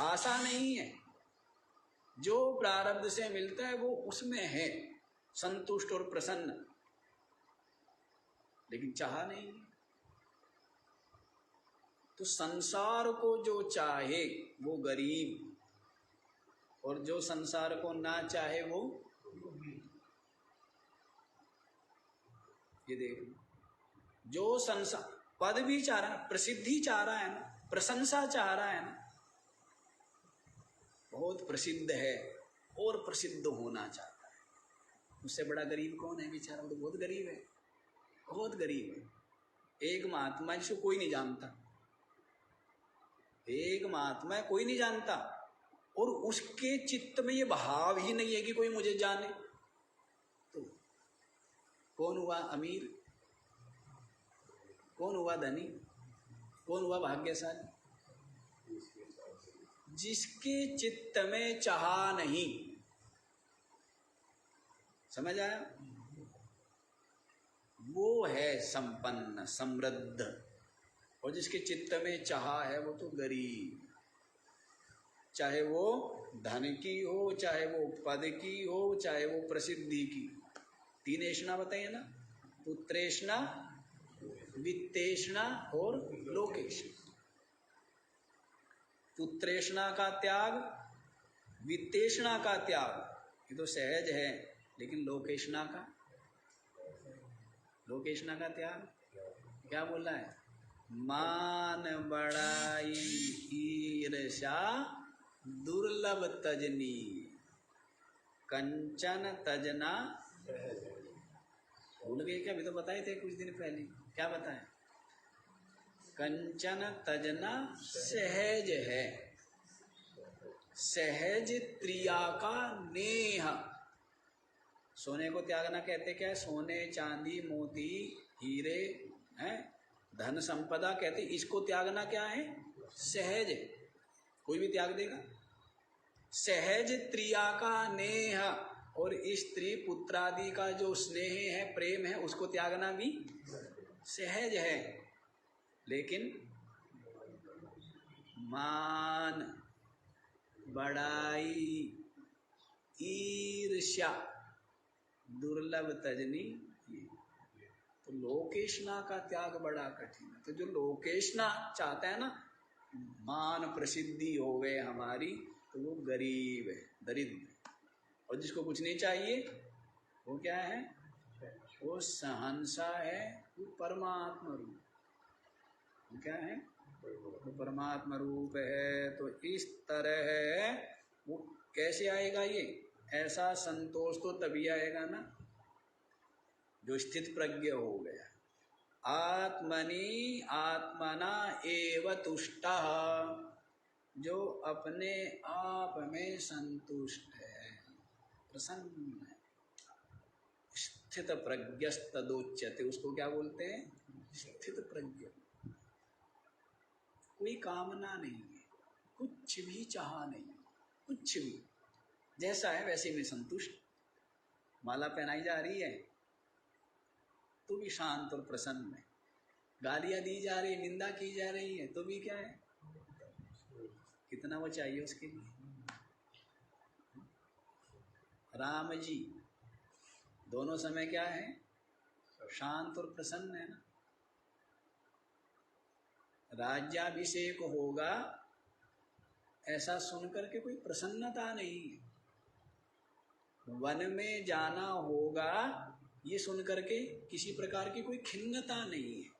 आशा नहीं है। जो प्रारब्ध से मिलता है वो उसमें है संतुष्ट और प्रसन्न, लेकिन चाह नहीं है। तो संसार को जो चाहे वो गरीब, और जो संसार को ना चाहे वो, ये देखो, जो संसार पद भी चाह रहा है, प्रसिद्धि चाह रहा है ना, प्रशंसा चाह रहा है ना, बहुत प्रसिद्ध है और प्रसिद्ध होना चाहता है, उससे बड़ा गरीब कौन है? बेचारा वो तो बहुत गरीब है, बहुत गरीब है। एक महात्मा जिसको कोई नहीं जानता, एक महात्मा कोई नहीं जानता, और उसके चित्त में ये भाव ही नहीं है कि कोई मुझे जाने, तो कौन हुआ अमीर? कौन हुआ धनी? कौन हुआ भाग्यशाली? जिसके चित्त में चाह नहीं। समझ आया? वो है संपन्न, समृद्ध। और जिसके चित्त में चाह है वो तो गरीब, चाहे वो धन की हो, चाहे वो पद की हो, चाहे वो प्रसिद्धि की। तीन ऐष्णा बताइए ना, पुत्रेष्णा, वित्तेष्णा और लोकेष्णा। पुत्रेष्णा का त्याग, वित्तेष्णा का त्याग ये तो सहज है, लेकिन लोकेष्णा का, लोकेष्णा का त्याग क्या बोला है? मान बड़ाई ईर्ष्या दुर्लभ तजनी, कंचन तजना। भूल गए क्या? अभी तो बताए थे कुछ दिन पहले। क्या बताए? कंचन तजना सहज है, सहज त्रिया का नेह। सोने को त्यागना कहते क्या है? सोने, चांदी, मोती, हीरे, हैं, धन संपदा कहते, इसको त्यागना क्या है? सहज। कोई भी त्याग देगा। सहज त्रिया का नेह, और स्त्री पुत्रादि का जो स्नेह है, प्रेम है, उसको त्यागना भी सहज है। लेकिन मान, बड़ाई, ईर्ष्या, दुर्लभ तजनी, तो लोकेष्णा का त्याग बड़ा कठिन है। तो जो लोकेष्णा चाहता है ना, मान प्रसिद्धि हो गए हमारी, तो वो गरीब है, दरिद्र। और जिसको कुछ नहीं चाहिए वो क्या है? वो सहंसा है, वो परमात्मा रूप। वो क्या है? वो परमात्मा रूप है। तो इस तरह वो कैसे आएगा? ये ऐसा संतोष तो तभी आएगा ना जो स्थित प्रज्ञ हो गया। आत्मनि आत्मना एव तुष्टः, जो अपने आप में संतुष्ट है, प्रसन्न है। स्थित प्रज्ञस्तदोच्यते, उसको क्या बोलते हैं? स्थित प्रज्ञ। कोई कामना नहीं है, कुछ भी चाहा नहीं, कुछ भी जैसा है वैसे में संतुष्ट। माला पहनाई जा रही है तो भी शांत और प्रसन्न है, गालियां दी जा रही है, निंदा की जा रही है, तो भी क्या है, कितना वो चाहिए उसके लिए। राम जी दोनों समय क्या है, शांत और प्रसन्न है ना। राज्याभिषेक होगा ऐसा सुनकर के कोई प्रसन्नता नहीं है, वन में जाना होगा ये सुनकर के किसी प्रकार की कोई खिन्नता नहीं है।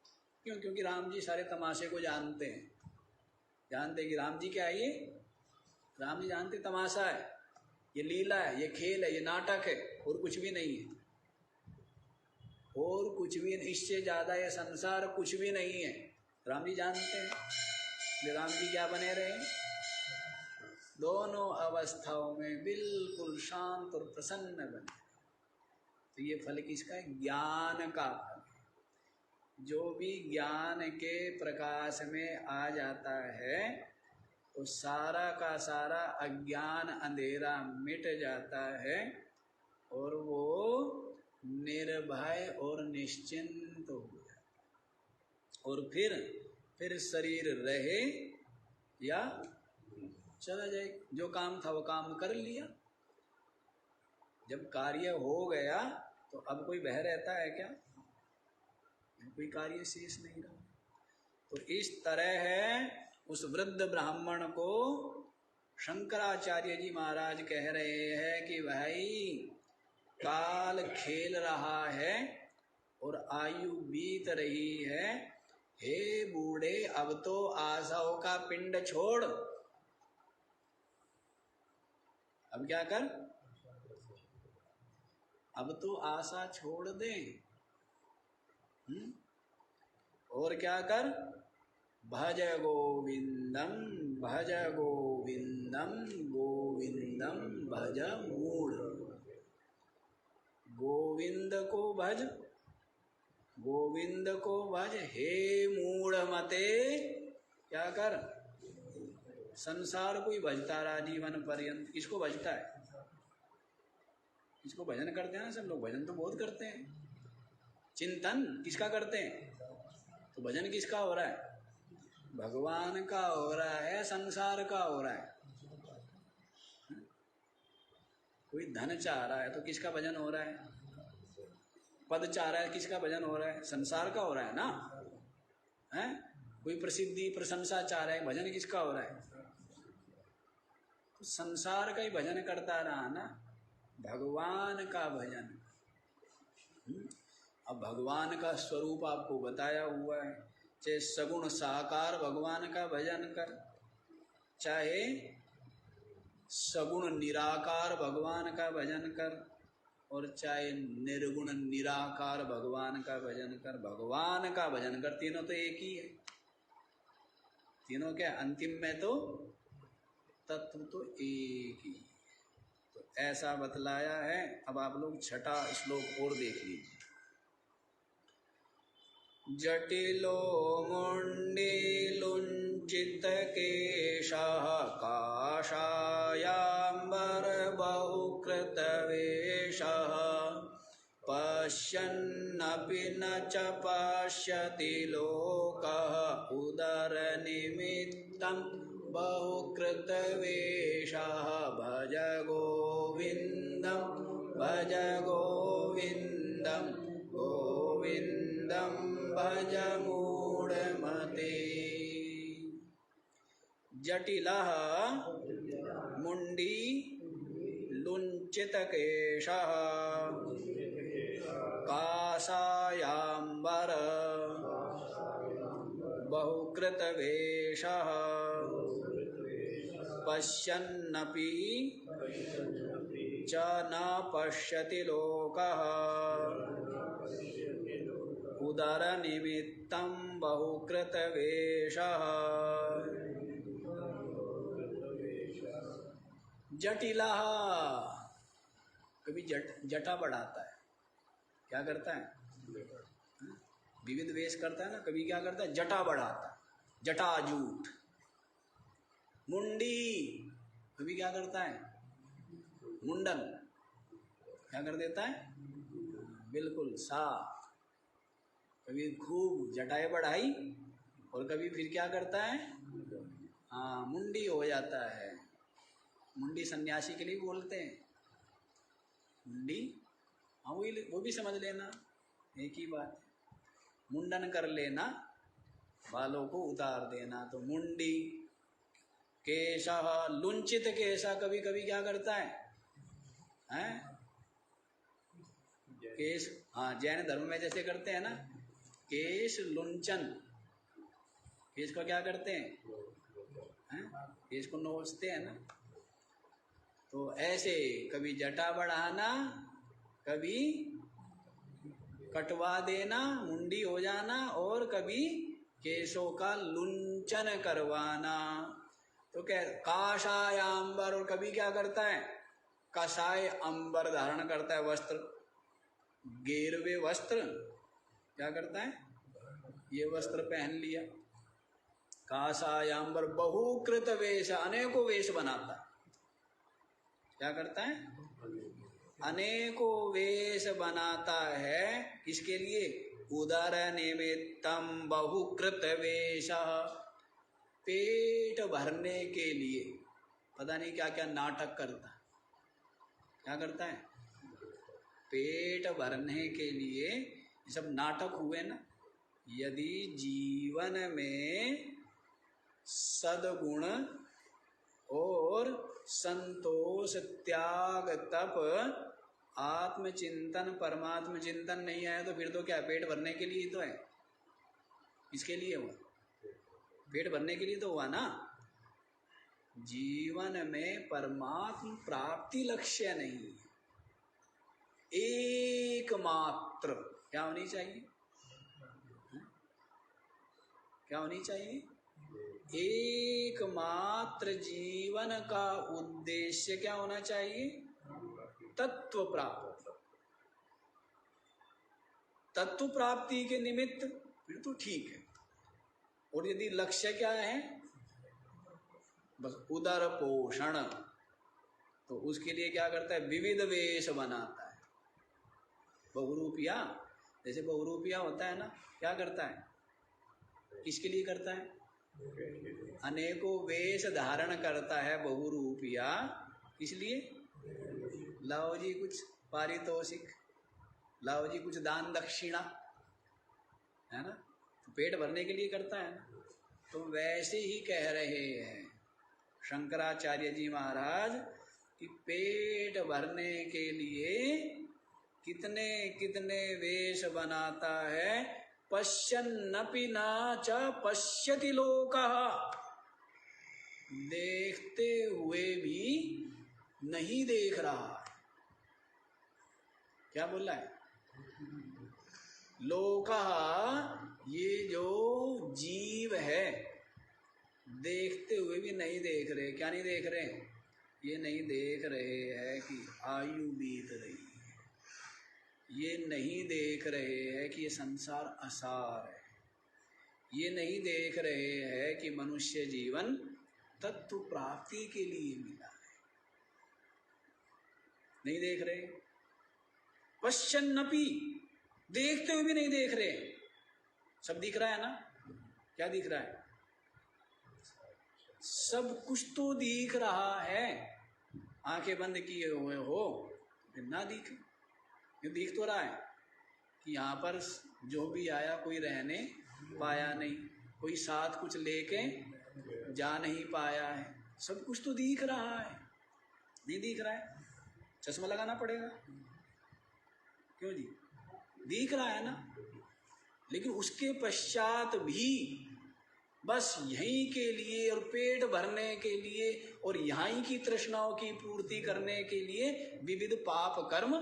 क्यों? क्योंकि राम जी सारे तमाशे को जानते हैं, जानते कि राम जी क्या है, ये राम जी जानते तमाशा है, ये लीला है, ये खेल है, ये नाटक है, और कुछ भी नहीं है, और कुछ भी नहीं, इससे ज्यादा ये संसार कुछ भी नहीं है। राम जी जानते हैं, राम जी क्या बने रहे, दोनों अवस्थाओं में बिल्कुल शांत और प्रसन्न बने। तो ये फल किसका है? ज्ञान का फल। जो भी ज्ञान के प्रकाश में आ जाता है तो सारा का सारा अज्ञान अंधेरा मिट जाता है और वो निर्भय और निश्चिंत हो जाता है। और फिर शरीर रहे या चला जाए, जो काम था वो काम कर लिया। जब कार्य हो गया तो अब कोई बह रहता है क्या? कोई कार्य शेष नहीं रहा। तो इस तरह है, उस वृद्ध ब्राह्मण को शंकराचार्य जी महाराज कह रहे हैं कि भाई काल खेल रहा है और आयु बीत रही है, हे बूढ़े अब तो आशाओं का पिंड छोड़, अब क्या कर, अब तो आशा छोड़ दे। और क्या कर, भज गोविंदम भज गोविंदम गोविंदम भज मूढ़। गोविंद को भज, गोविंद को भज, हे मूढ़ मते क्या कर, संसार को ही भजता रहा जीवन पर्यंत। किसको भजता है? इसको भजन करते हैं ना सब लोग, भजन तो बहुत करते हैं। चिंतन किसका करते हैं? तो भजन किसका हो रहा है? भगवान का हो रहा है, संसार का हो रहा है। कोई धन चाह रहा है तो किसका भजन हो रहा है? पद चाह रहा है, किसका भजन हो रहा है? संसार का हो रहा है ना, है? कोई प्रसिद्धि प्रशंसा चाह रहा है, भजन किसका हो रहा है? तो संसार का ही भजन करता रहा ना, भगवान का भजन। अब भगवान का स्वरूप आपको बताया हुआ है, चाहे सगुण साकार भगवान का भजन कर, चाहे सगुण निराकार भगवान का भजन कर, और चाहे निर्गुण निराकार भगवान का भजन कर। भगवान का भजन कर, तीनों तो एक ही है। तीनों क्या, अंतिम में तो तत्व तो एक ही। तो ऐसा बतलाया है। अब आप लोग छठा श्लोक और देख लीजिए। जटिलो मुंडीलुंचित केशः काषायाम्बर बहुकृत वेशः पश्यन्नपि न च पश्यति लोकः उदरनिमित्तं बहुकृत वेशः भज गोविन्दं भज गोविन्दं गोविन्दं भज मूढ़मते। जटिलः मुंडी लुंचित केशः काषायाम्बर बहुकृत वेशः पश्यन्नपि च न पश्यति लोकः उदरनिमित्तं बहुकृतवेषः। जटिलः, कभी जटा बढ़ाता है, क्या करता है, विविध वेश करता है ना, कभी क्या करता है, जटा बढ़ाता है, जटाजूट। मुंडी, कभी क्या करता है, मुंडन, क्या कर देता है, बिल्कुल साफ। कभी खूब जटाएं बढ़ाई और कभी फिर क्या करता है, हाँ मुंडी हो जाता है। मुंडी सन्यासी के लिए बोलते हैं, मुंडी, हाँ वो भी समझ लेना, एक ही बात है। मुंडन कर लेना, बालों को उतार देना, तो मुंडी। केशः, लुंचित केशा, कभी कभी क्या करता है, हैं? केश, हाँ जैन धर्म में जैसे करते हैं ना, केश लुंचन, केश को क्या करते हैं, केश को नोचते हैं ना, तो ऐसे कभी जटा बढ़ाना, कभी कटवा देना, मुंडी हो जाना, और कभी केशों का लुंचन करवाना। तो क्या, काषाय अंबर, और कभी क्या करता है, कसाय अंबर धारण करता है, वस्त्र, गेरवे वस्त्र, क्या करता है, ये वस्त्र पहन लिया। काषायांबर बहुकृत वेश, अनेकों वेश बनाता है, क्या करता है, अनेकों वेश बनाता है, किसके लिए, उदर निमित्तम बहुकृत वेश, पेट भरने के लिए। पता नहीं क्या क्या नाटक करता है, क्या करता है, पेट भरने के लिए, ये सब नाटक हुए ना। यदि जीवन में सद्गुण और संतोष, त्याग, तप, आत्मचिंतन, परमात्म चिंतन नहीं आया, तो फिर तो क्या, पेट भरने के लिए ही तो है। इसके लिए हुआ, पेट भरने के लिए तो हुआ ना। जीवन में परमात्म प्राप्ति लक्ष्य नहीं है, एकमात्र क्या होनी चाहिए, क्या होनी चाहिए, एकमात्र जीवन का उद्देश्य क्या होना चाहिए, तत्व प्राप्ति। तत्व प्राप्ति के निमित्त फिर तो ठीक है, और यदि लक्ष्य क्या है, बस उदर पोषण, तो उसके लिए क्या करता है, विविध वेश बनाता है। बहुरूपिया, जैसे बहुरूपिया होता है ना, क्या करता है, किसके लिए करता है, अनेकों वेश धारण करता है बहुरूपिया, इसलिए लाओ जी कुछ पारितोषिक, लाओ जी कुछ दान दक्षिणा, है ना, तो पेट भरने के लिए करता है ना। तो वैसे ही कह रहे हैं शंकराचार्य जी महाराज कि पेट भरने के लिए कितने कितने वेश बनाता है। पश्यन्नपि न च पश्यति लोकः, देखते हुए भी नहीं देख रहा है। क्या बोल रहा है, लोकः, ये जो जीव है, देखते हुए भी नहीं देख रहे। क्या नहीं देख रहे, ये नहीं देख रहे हैं कि आयु बीत रही है, ये नहीं देख रहे हैं कि ये संसार असार है, ये नहीं देख रहे हैं कि मनुष्य जीवन तत्व प्राप्ति के लिए मिला है, नहीं देख रहे। पश्यन्नपि, देखते हुए भी नहीं देख रहे। सब दिख रहा है ना, क्या दिख रहा है, सब कुछ तो दिख रहा है। आंखें बंद किए हुए हो ना दिखे, ये दिख तो रहा है कि यहाँ पर जो भी आया कोई रहने पाया नहीं, कोई साथ कुछ लेके जा नहीं पाया है, सब कुछ तो दिख रहा है। नहीं दिख रहा है, चश्मा लगाना पड़ेगा, क्यों जी, दिख रहा है ना। लेकिन उसके पश्चात भी बस यहीं के लिए और पेट भरने के लिए और यहीं की तृष्णाओं की पूर्ति करने के लिए विविध पाप कर्म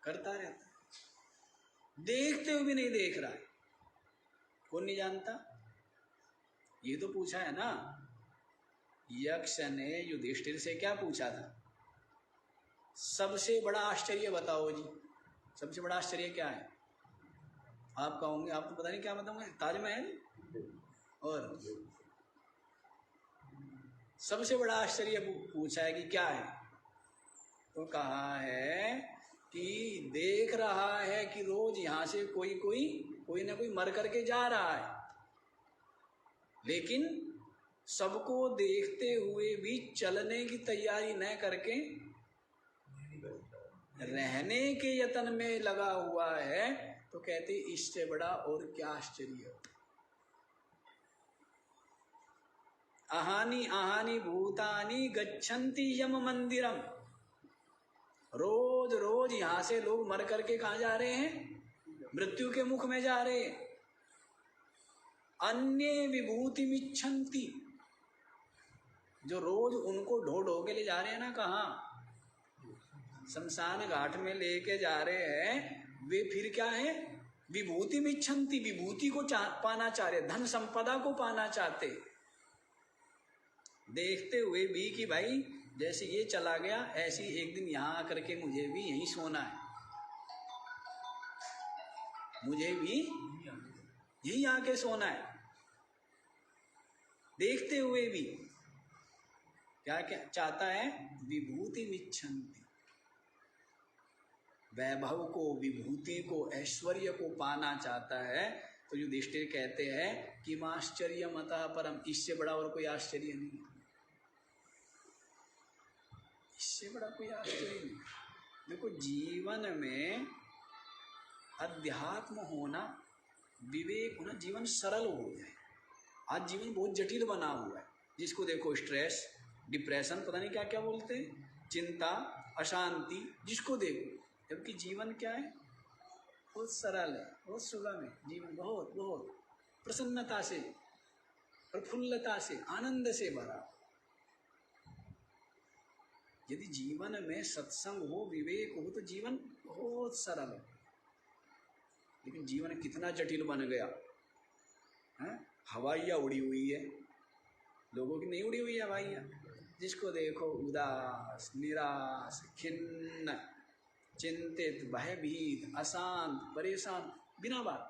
करता रहता है, देखते हुए भी नहीं देख रहा है। कौन नहीं जानता? ये तो पूछा है ना, यक्ष ने युधिष्ठिर से क्या पूछा था? सबसे बड़ा आश्चर्य बताओ जी, सबसे बड़ा आश्चर्य क्या है? आप कहोगे, आप तो पता नहीं क्या बताओगे, ताजमहल? और सबसे बड़ा आश्चर्य पूछा है कि क्या है? तो कहा है कि देख रहा है कि रोज यहां से कोई ना कोई मर करके जा रहा है, लेकिन सबको देखते हुए भी चलने की तैयारी न करके रहने के यत्न में लगा हुआ है। तो कहते इससे बड़ा और क्या आश्चर्य हो। अहानि अहानि भूतानि गच्छन्ति यम मंदिरम। रोज रोज यहां से लोग मर करके कहां जा रहे हैं? मृत्यु के मुख में जा रहे हैं। अन्य विभूति मिच्छन्ति, जो रोज उनको ढो ढो के ले जा रहे हैं ना, कहाँ? शमशान घाट में लेके जा रहे हैं, वे फिर क्या है? विभूति मिच्छन्ति, विभूति को पाना चाह रहे, धन संपदा को पाना चाहते, देखते हुए भी कि भाई जैसे ये चला गया ऐसे एक दिन यहाँ आकर के मुझे भी यहीं सोना है, मुझे भी यहीं आके सोना है। देखते हुए भी क्या क्या चाहता है? विभूति मिच्छन्ति, वैभव को, विभूति को, ऐश्वर्य को पाना चाहता है। तो युधिष्ठिर कहते हैं कि आश्चर्य मता परम, इससे बड़ा और कोई आश्चर्य नहीं, इससे बड़ा कोई आश्चर्य नहीं। देखो, जीवन में अध्यात्म होना, विवेक होना, जीवन सरल हो जाए। आज जीवन बहुत जटिल बना हुआ है, जिसको देखो स्ट्रेस, डिप्रेशन, पता नहीं क्या क्या बोलते हैं, चिंता, अशांति, जिसको देखो। जबकि जीवन क्या है? बहुत सरल है, बहुत सुगम है जीवन, बहुत बहुत प्रसन्नता से, प्रफुल्लता से, आनंद से भरा। यदि जीवन में सत्संग हो, विवेक हो, तो जीवन बहुत सरल है। लेकिन जीवन कितना जटिल बन गया है। हवाइयाँ उड़ी हुई है, लोगों की नहीं उड़ी हुई है हवाइयाँ। जिसको देखो उदास, निराश, खिन्न, चिंतित, भयभीत, अशांत, परेशान, बिना बात।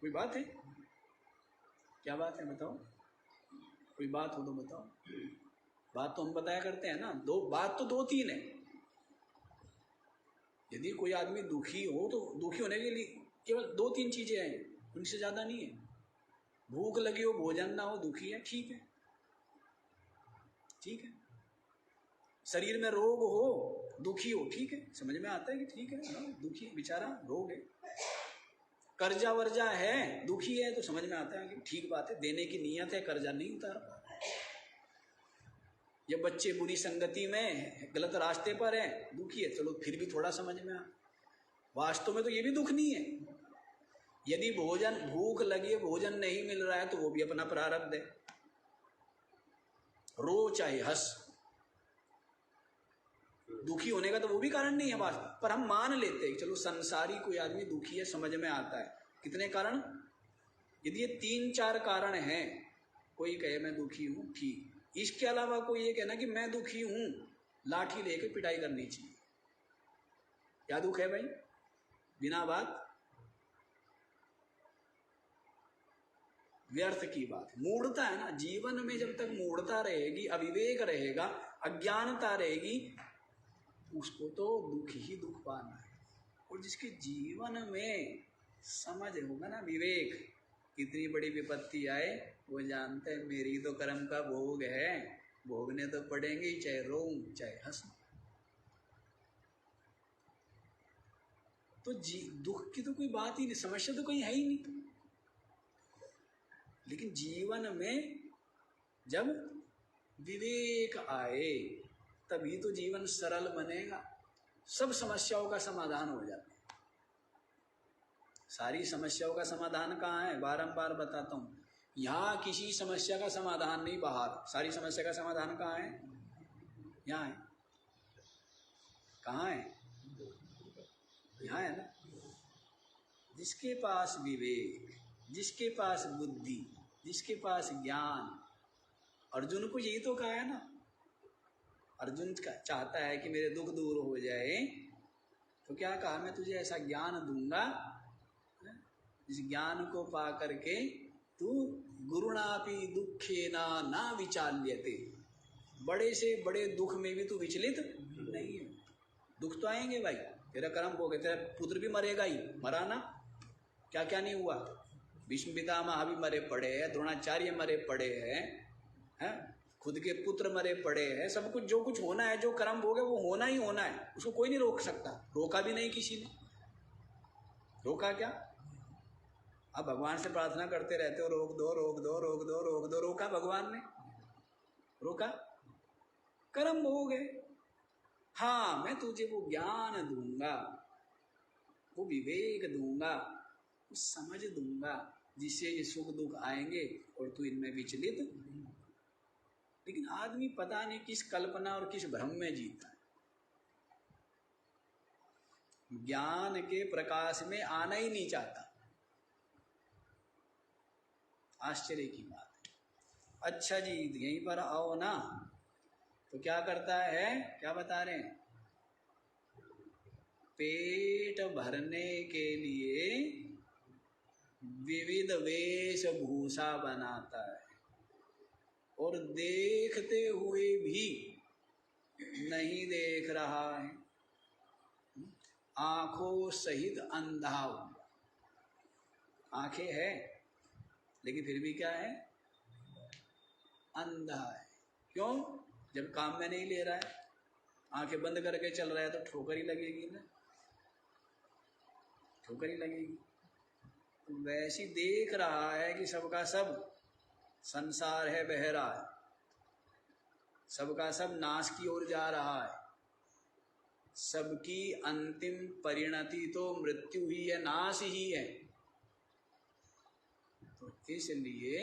कोई बात है? क्या बात है बताओ? कोई बात हो तो बताओ। बात तो हम बताया करते हैं ना, बात तो दो तीन है। यदि कोई आदमी दुखी हो तो दुखी होने के लिए केवल दो तीन चीजें हैं, उनसे ज्यादा नहीं है। भूख लगी हो, भोजन ना हो, दुखी है, ठीक है, ठीक है। शरीर में रोग हो, दुखी हो, ठीक है, समझ में आता है कि ठीक है, दुखी है बेचारा, रोग है। कर्जा वर्जा है, दुखी है, तो समझ में आता है कि ठीक बात है, देने की नीयत है, कर्जा नहीं उतार पा रहा। ये बच्चे बुरी संगति में गलत रास्ते पर है, दुखी है, चलो फिर भी थोड़ा समझ में आ। वास्तव में तो ये भी दुख नहीं है। यदि भूख लगी है, भोजन नहीं मिल रहा है, तो वो भी अपना प्रारब्ध है। रो चाहे हंस, दुखी होने का तो वो भी कारण नहीं है बात, पर हम मान लेते हैं चलो संसारी कोई आदमी दुखी है, समझ में आता है। कितने कारण? यदि ये 3-4 कारण हैं, कोई कहे मैं दुखी हूं, ठीक। इसके अलावा कोई ये कहना कि मैं दुखी हूं, लाठी लेके पिटाई करनी चाहिए। क्या दुख है भाई? बिना बात, व्यर्थ की बात। मूढ़ता है ना जीवन में, जब तक मूढ़ता रहेगी, अविवेक रहेगा, अज्ञानता रहेगी, उसको तो दुख ही दुख पाना है। और जिसके जीवन में समझ होगा ना, विवेक, कितनी बड़ी विपत्ति आए वो जानते हैं मेरी तो कर्म का भोग है, भोगने तो पड़ेंगे ही, चाहे रोऊं चाहे हंसूं। तो दुख की तो कोई बात ही नहीं, समस्या तो कोई है ही नहीं। लेकिन जीवन में जब विवेक आए तभी तो जीवन सरल बनेगा, सब समस्याओं का समाधान हो जाता है। सारी समस्याओं का समाधान कहाँ है? बारंबार बताता हूँ, यहाँ किसी समस्या का समाधान नहीं, बाहर। सारी समस्या का समाधान कहाँ है? यहाँ है। कहाँ है? यहाँ है ना। जिसके पास विवेक, जिसके पास बुद्धि, जिसके पास ज्ञान, अर्जुन को यही तो कहा है ना। अर्जुन चाहता है कि मेरे दुख दूर हो जाए, तो क्या कहा? मैं तुझे ऐसा ज्ञान दूंगा, इस ज्ञान को पा करके तू गुरुणापि दुखेना ना विचाल्यते, बड़े से बड़े दुख में भी तू विचलित नहीं है। दुख तो आएंगे भाई, तेरा कर्म हो गया, तेरा पुत्र भी मरेगा ही, मरा ना, क्या क्या नहीं हुआ। भीष्म पितामह भी मरे पड़े हैं, द्रोणाचार्य मरे पड़े हैं, खुद के पुत्र मरे पड़े हैं। सब कुछ, जो कुछ होना है, जो कर्म हो गए, वो होना ही होना है, उसको कोई नहीं रोक सकता। रोका भी नहीं किसी ने, रोका क्या? अब भगवान से प्रार्थना करते रहते हो, रोक दो रोक दो रोक दो रोक दो, रोका भगवान ने? रोका? कर्म हो गए। हाँ, मैं तुझे वो ज्ञान दूंगा, वो विवेक दूंगा, वो समझ दूंगा, जिससे ये सुख दुख आएंगे और तू इनमें विचलित। लेकिन आदमी पता नहीं किस कल्पना और किस भ्रम में जीता है। ज्ञान के प्रकाश में आना ही नहीं चाहता। आश्चर्य की बात है। अच्छा जी, यहीं पर आओ ना, तो क्या करता है? क्या बता रहे हैं? पेट भरने के लिए विविध वेशभूषा बनाता है, और देखते हुए भी नहीं देख रहा है, आंखों सहित अंधा हुआ। आंखें है लेकिन फिर भी क्या है? अंधा है। क्यों? जब काम में नहीं ले रहा है, आंखें बंद करके चल रहा है, तो ठोकर ही लगेगी ना, ठोकर ही लगेगी। तो वैसी देख रहा है कि सबका सब संसार है, बह रहा है, सबका सब नाश की ओर जा रहा है, सबकी अंतिम परिणति तो मृत्यु ही है, नाश ही है। तो इसलिए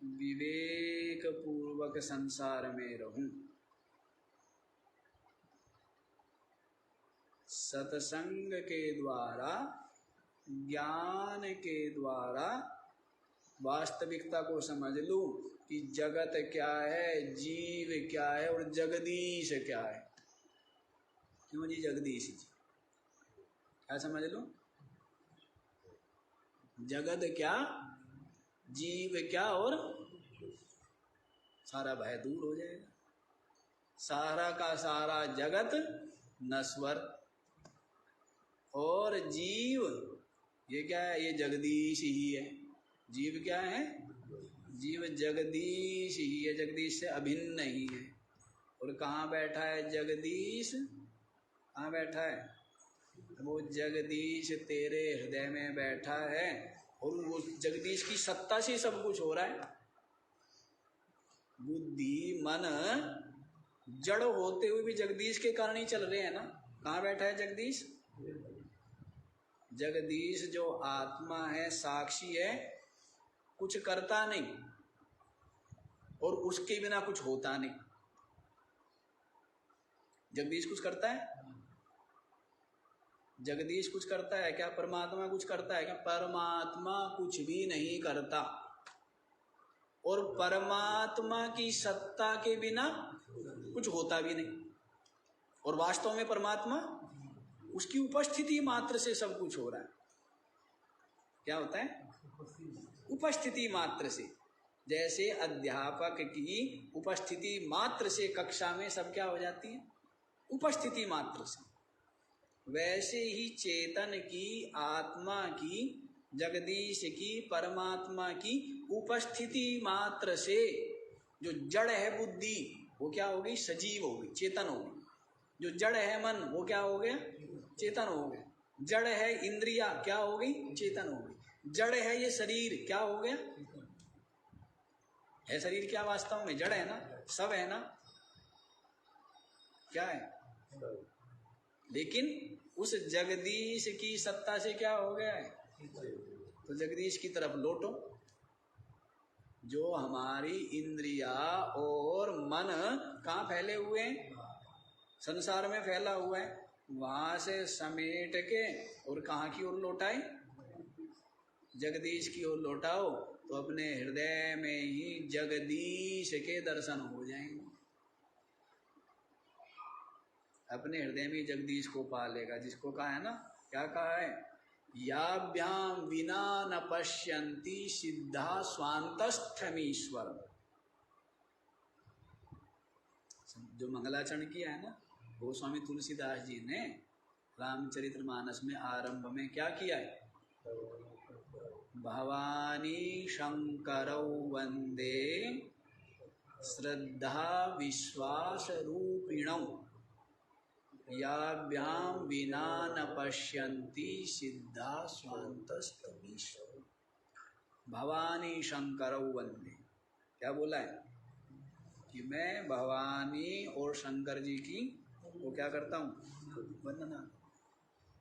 विवेक पूर्वक संसार में रहूं, सत्संग के द्वारा, ज्ञान के द्वारा वास्तविकता को समझ लूं कि जगत क्या है, जीव क्या है और जगदीश क्या है। क्यों जी? जगदीश जी क्या समझ लो? जगत क्या, जीव क्या, और सारा भय दूर हो जाएगा। सारा का सारा जगत नश्वर, और जीव ये क्या है? ये जगदीश ही है। जीव क्या है? जीव जगदीश ही है, जगदीश से अभिन्न ही है। और कहाँ बैठा है जगदीश? कहाँ बैठा है? वो जगदीश तेरे हृदय में बैठा है, और वो जगदीश की सत्ता से सब कुछ हो रहा है। बुद्धि मन जड़ होते हुए भी जगदीश के कारण ही चल रहे हैं ना। कहाँ बैठा है जगदीश? जगदीश जो आत्मा है, साक्षी है, कुछ करता नहीं और उसके बिना कुछ होता नहीं। जगदीश कुछ करता है? जगदीश कुछ करता है क्या? परमात्मा कुछ करता है क्या? परमात्मा कुछ भी नहीं करता, और परमात्मा की सत्ता के बिना कुछ होता भी नहीं। और वास्तव में परमात्मा, उसकी उपस्थिति मात्र से सब कुछ हो रहा है। क्या होता है? उपस्थिति मात्र से। जैसे अध्यापक की उपस्थिति मात्र से कक्षा में सब क्या हो जाती है? उपस्थिति मात्र से। वैसे ही चेतन की, आत्मा की, जगदीश की, परमात्मा की उपस्थिति मात्र से जो जड़ है बुद्धि, वो क्या हो गई? सजीव हो गई, चेतन हो गई। जो जड़ है मन, वो क्या हो गया? चेतन हो गया। जड़ है इंद्रिया, क्या हो गई? चेतन हो गई। जड़ है ये शरीर, क्या हो गया? है शरीर क्या वास्तव में? जड़ है ना, सब है ना, क्या है? लेकिन उस जगदीश की सत्ता से क्या हो गया है? तो जगदीश की तरफ लौटो। जो हमारी इंद्रिया और मन कहाँ फैले हुए हैं? संसार में फैला हुआ है, वहां से समेट के और कहाँ की ओर लौटाए? जगदीश की ओर लौटाओ, तो अपने हृदय में ही जगदीश के दर्शन हो जाएंगे। अपने हृदय में जगदीश को पा लेगा। जिसको कहा है ना, क्या कहा है? याभ्याम विना न पश्यन्ति सिद्धा स्वांतस्थमीश्वर। जो मंगलाचरण किया है ना गोस्वामी तुलसीदास जी ने रामचरितमानस में आरंभ में क्या किया है? भवानी शंकरौ वंदे श्रद्धा विश्वास रूपिणौ याभ्याम विना न पश्यन्ति सिद्धा स्वांतस्थमीश्वर। भवानी शंकरौ वंदे, क्या बोला है? कि मैं भवानी और शंकर जी की वो क्या करता हूँ? वंदना।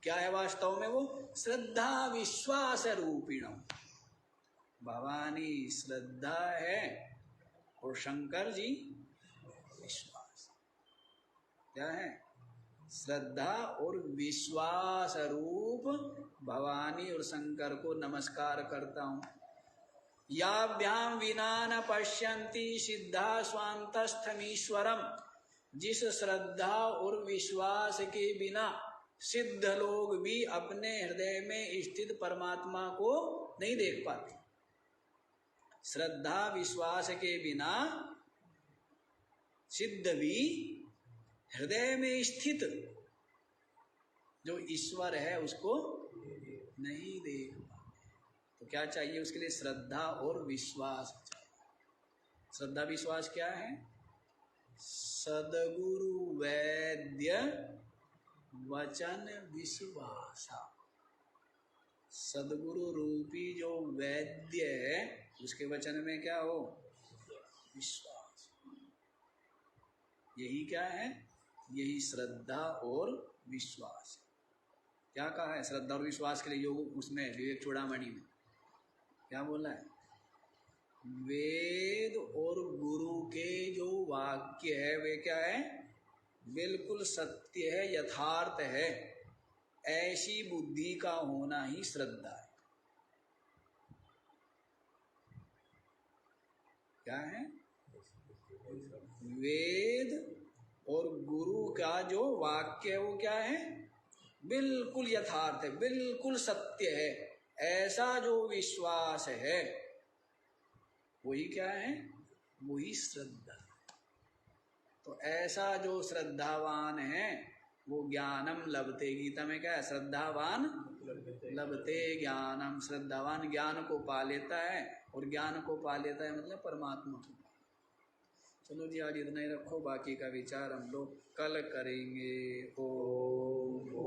क्या है वास्तव में वो? श्रद्धा विश्वास रूपिणौ। भवानी श्रद्धा है और शंकर जी विश्वास। क्या है? श्रद्धा और विश्वास रूप भवानी और शंकर को नमस्कार करता हूँ। याभ्याम विना न पश्यन्ति सिद्धा स्वांतस्थमीश्वरम। जिस श्रद्धा और विश्वास के बिना सिद्ध लोग भी अपने हृदय में स्थित परमात्मा को नहीं देख पाते। श्रद्धा विश्वास के बिना सिद्ध भी हृदय में स्थित जो ईश्वर है उसको नहीं देख पाते। तो क्या चाहिए उसके लिए? श्रद्धा और विश्वास चाहिए। श्रद्धा विश्वास क्या है? सदगुरु वैद्य वचन विश्वासा। सदगुरु रूपी जो वैद्य है उसके वचन में क्या हो? विश्वास। यही क्या है? यही श्रद्धा और विश्वास। क्या कहा है? श्रद्धा और विश्वास के लिए योग उसमें विवेक चूड़ामणि में क्या बोला है? वेद और गुरु के जो वाक्य है वे क्या है? बिल्कुल सत्य है, यथार्थ है। ऐसी बुद्धि का होना ही श्रद्धा है। क्या है? वेद और गुरु का जो वाक्य है वो क्या है? बिल्कुल यथार्थ है, बिल्कुल सत्य है। ऐसा जो विश्वास है वही क्या है? वही श्रद्धा। तो ऐसा जो श्रद्धावान है वो ज्ञानम लभते। गीता में क्या है? श्रद्धावान लभते ज्ञानम। श्रद्धावान ज्ञान को पा लेता है, और ज्ञान को पा लेता है मतलब परमात्मा को। चलो जी आज इतना ही रखो, बाकी का विचार हम लोग कल करेंगे। ओम।